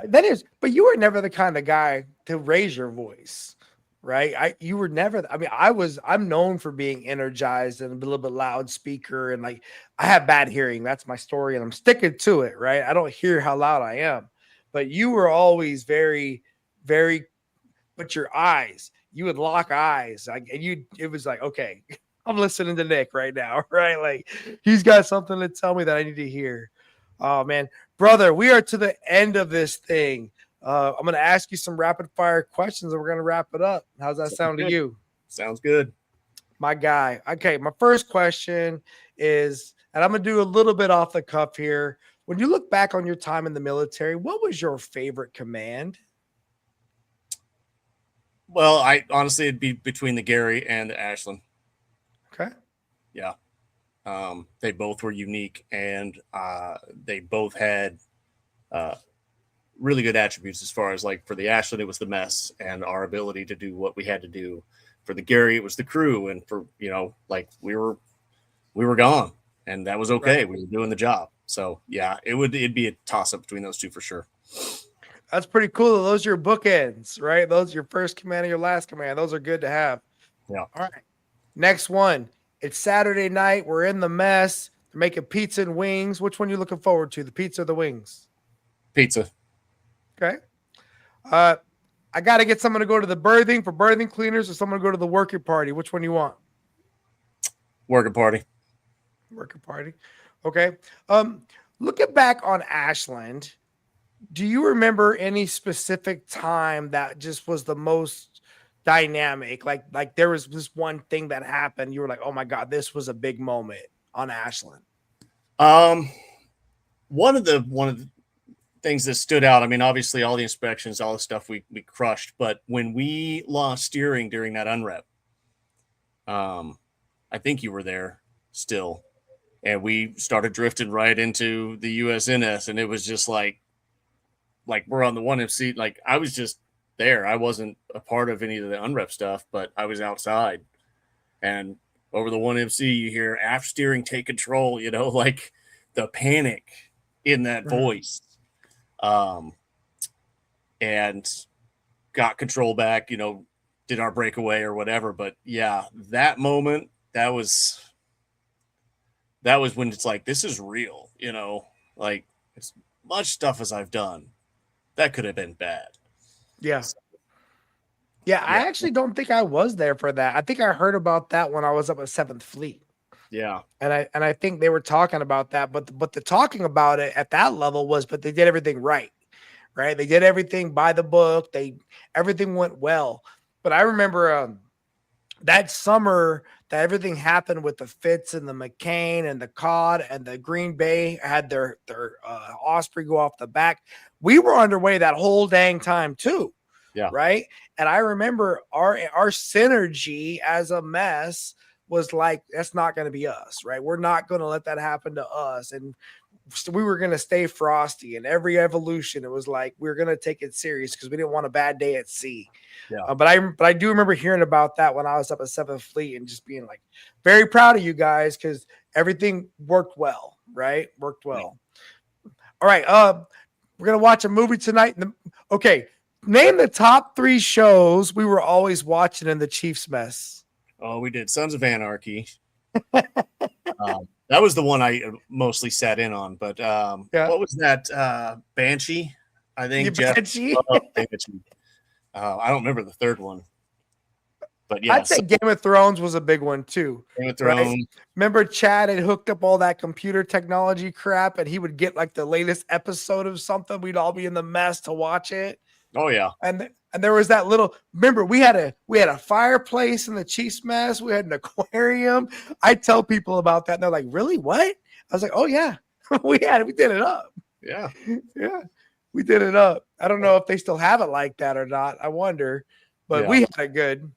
That is, but you were never the kind of guy to raise your voice, right? You were never. I mean, I'm known for being energized and a little bit loud speaker, and like I have bad hearing. That's my story, and I'm sticking to it, right? I don't hear how loud I am, but you were always very, very. But your eyes, you would lock eyes, like, and it was like, okay, I'm listening to Nick right now, right? Like he's got something to tell me that I need to hear. Oh man, brother, we are to the end of this thing. I'm going to ask you some rapid fire questions and we're going to wrap it up. How's that sound to you? Sounds good. My guy. Okay. My first question is, and I'm going to do a little bit off the cuff here. When you look back on your time in the military, what was your favorite command? Well, honestly, it'd be between the Gary and the Ashland. Okay. Yeah. They both were unique, and they both had really good attributes as far as, like, for the Ashland, it was the mess and our ability to do what we had to do. For the Gary, it was the crew, and for, like we were gone, and that was okay. Right. We were doing the job. So yeah, it'd be a toss up between those two for sure. That's pretty cool. Those are your bookends, right? Those are your first command and your last command. Those are good to have. Yeah. All right. Next one. It's Saturday night. We're in the mess. They're making pizza and wings. Which one are you looking forward to, the pizza or the wings? Pizza. Okay. I got to get someone to go to the berthing for berthing cleaners or someone to go to the working party. Which one do you want? Working party. Working party. Okay. Looking back on Ashland, do you remember any specific time that just was the most dynamic? Like there was this one thing that happened. You were like, oh my God, this was a big moment on Ashland. One of the things that stood out, I mean, obviously all the inspections, all the stuff we crushed, but when we lost steering during that unrep, I think you were there still, and we started drifting right into the USNS, and it was just like we're on the 1MC. Like I was just there. I wasn't a part of any of the unrep stuff, but I was outside, and over the 1MC, you hear aft steering, take control, like the panic in that voice. And got control back, did our breakaway or whatever. But yeah, that moment, that was when it's like, this is real, like as much stuff as I've done, that could have been bad. Yeah. Yeah. I actually don't think I was there for that. I think I heard about that when I was up at 7th Fleet. Yeah. And I think they were talking about that, but the talking about it at that level was, but they did everything right. They did everything by the book. Everything went well. But I remember that summer that everything happened with the Fitz and the McCain and the Cod and the Green Bay had their Osprey go off the back. We were underway that whole dang time too. Yeah. Right. And I remember our synergy as a mess was like, that's not going to be us, right? We're not going to let that happen to us. And we were going to stay frosty, and every evolution, it was like we were going to take it serious because we didn't want a bad day at sea. Yeah. But I do remember hearing about that when I was up at 7th Fleet and just being like very proud of you guys because everything worked well, right? Worked well. All right. We're gonna watch a movie tonight. Okay, name the top 3 shows we were always watching in the Chiefs mess. Oh, we did Sons of Anarchy. That was the one I mostly sat in on. But what was that? Banshee, I think. Banshee. Banshee. I don't remember the third one. But yeah, I'd say Game of Thrones was a big one too. Game of Thrones. Right? Remember Chad had hooked up all that computer technology crap, and he would get like the latest episode of something. We'd all be in the mess to watch it. Oh yeah. And there was that little. Remember, we had a fireplace in the Chiefs mess. We had an aquarium. I tell people about that, and they're like, "Really? What?" I was like, "Oh yeah, we did it up. Yeah, yeah, we did it up. I don't know if they still have it like that or not. I wonder, but we had it good."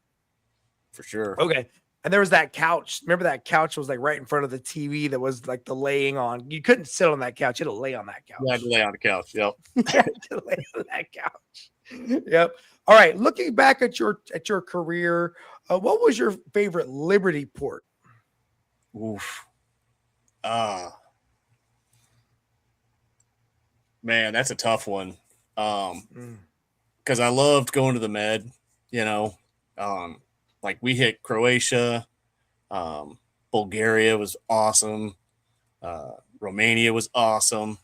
For sure. Okay. And there was that couch. Remember that couch was like right in front of the TV that was like the laying on. You couldn't sit on that couch. You had to lay on that couch. You had to lay on the couch. Yep. You had to lay on that couch. Yep. All right. Looking back at your career, what was your favorite Liberty port? Oof. Man, that's a tough one. Because I loved going to the Med, like we hit Croatia, Bulgaria was awesome, Romania was awesome,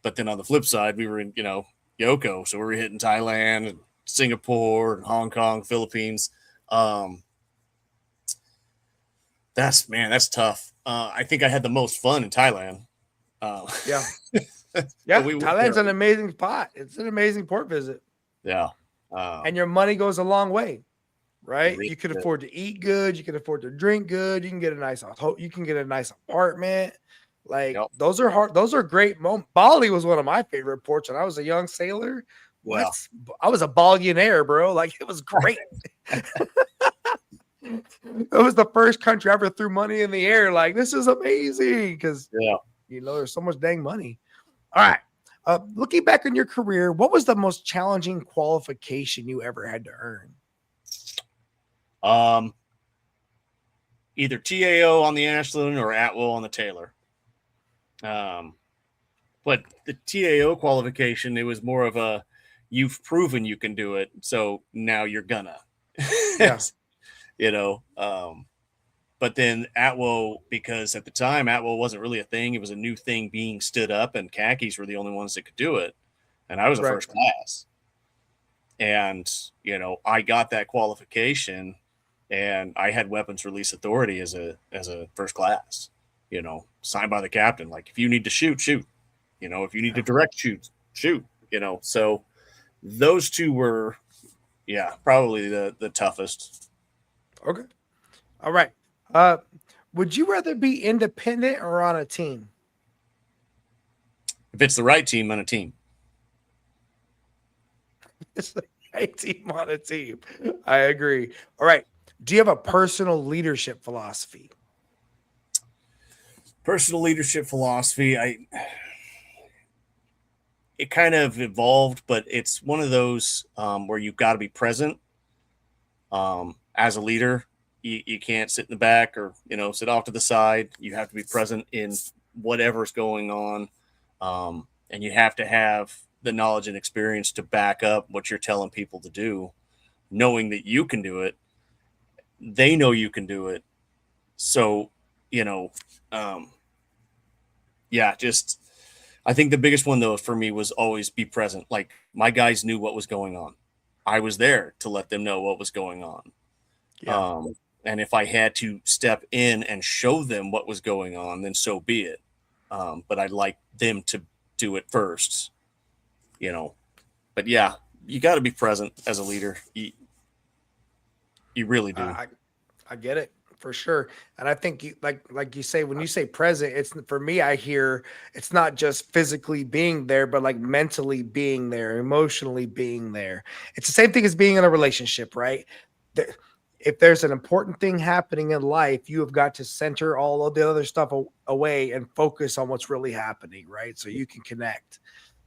but then on the flip side, we were in Yoko, so we were hitting Thailand and Singapore and Hong Kong, Philippines. That's tough. I think I had the most fun in Thailand. Yeah, Thailand's an amazing spot. It's an amazing port visit. Yeah, and your money goes a long way. Right, you could afford to eat good, you can afford to drink good, you can get a nice apartment. Like those are hard, those are great moments. Bali was one of my favorite ports when I was a young sailor. Yeah. I was a billionaire, bro. Like it was great. It was the first country I ever threw money in the air. Like this is amazing because there's so much dang money. All right. Looking back on your career, what was the most challenging qualification you ever had to earn? Either TAO on the Ashland or Atwell on the Taylor. But the TAO qualification, it was more of a you've proven you can do it, so now you're gonna. But then Atwell, because at the time Atwell wasn't really a thing, it was a new thing being stood up, and khakis were the only ones that could do it, and I was a first class, and I got that qualification. And I had weapons release authority as a first class, signed by the captain. Like if you need to shoot, shoot. If you need to direct shoot. So those two were, probably the toughest. Okay. All right. Would you rather be independent or on a team? If it's the right team, on a team. It's the right team on a team. I agree. All right. Do you have a personal leadership philosophy? Personal leadership philosophy, it kind of evolved, but it's one of those where you've got to be present. As a leader, you can't sit in the back or sit off to the side. You have to be present in whatever's going on, and you have to have the knowledge and experience to back up what you're telling people to do, knowing that you can do it. They know you can do it. So, I think the biggest one though for me was always be present. Like my guys knew what was going on. I was there to let them know what was going on. Yeah. And if I had to step in and show them what was going on, then so be it. But I'd like them to do it first, but yeah, you got to be present as a leader. You really do. I get it for sure. And I think like you say, when you say present, it's for me, I hear it's not just physically being there, but like mentally being there, emotionally being there. It's the same thing as being in a relationship, right? if there's an important thing happening in life, you have got to center all of the other stuff away and focus on what's really happening, right? So you can connect.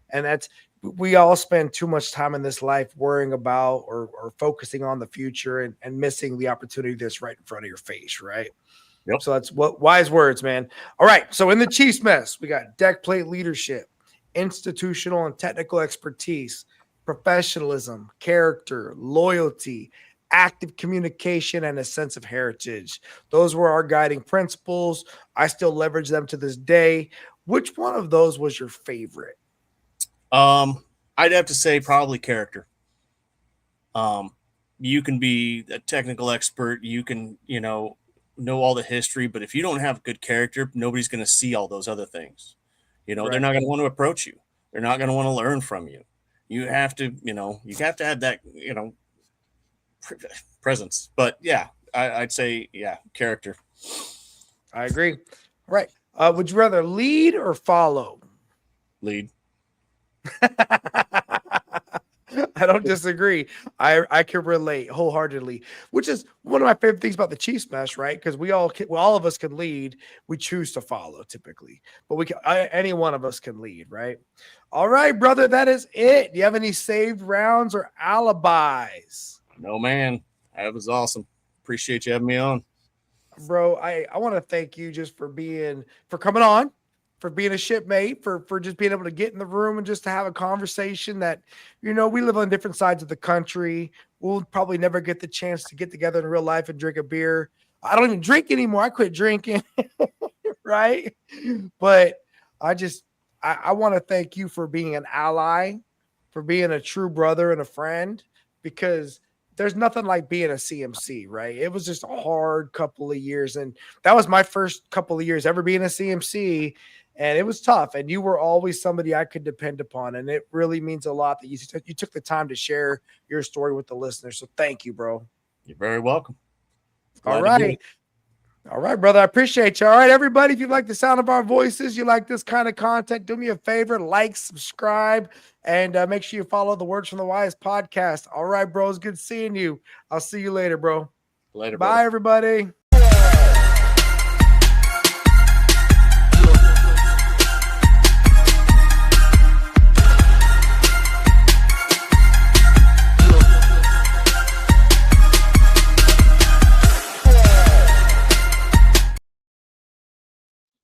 And that's, we all spend too much time in this life worrying about or focusing on the future and missing the opportunity that's right in front of your face, right? Yep. So that's what wise words, man. All right. So in the Chiefs mess, we got deck plate leadership, institutional and technical expertise, professionalism, character, loyalty, active communication, and a sense of heritage. Those were our guiding principles. I still leverage them to this day. Which one of those was your favorite? I'd have to say probably character. You can be a technical expert. You can, know all the history, but if you don't have good character, nobody's going to see all those other things. They're not going to want to approach you. They're not going to want to learn from you. You have to, you have to have that, presence. But yeah, I'd say, yeah, character. I agree. Right. Would you rather lead or follow? Lead. I don't disagree. I can relate wholeheartedly, which is one of my favorite things about the Chiefs mess, right? Because all of us can lead. We choose to follow typically, but any one of us can lead, right? All right, brother, that is it. Do you have any saved rounds or alibis? No, man. That was awesome. Appreciate you having me on. Bro, I want to thank you just for coming on, for being a shipmate, for just being able to get in the room and just to have a conversation that, we live on different sides of the country. We'll probably never get the chance to get together in real life and drink a beer. I don't even drink anymore. I quit drinking, right? But I want to thank you for being an ally, for being a true brother and a friend, because there's nothing like being a CMC, right? It was just a hard couple of years. And that was my first couple of years ever being a CMC. And it was tough. And you were always somebody I could depend upon. And it really means a lot that you took the time to share your story with the listeners. So thank you, bro. You're very welcome. All right. All right, brother. I appreciate you. All right, everybody. If you like the sound of our voices, you like this kind of content, do me a favor, like, subscribe, and make sure you follow the Words from the Wise podcast. All right, bro. It's good seeing you. I'll see you later, bro. Later, bye, brother. everybody.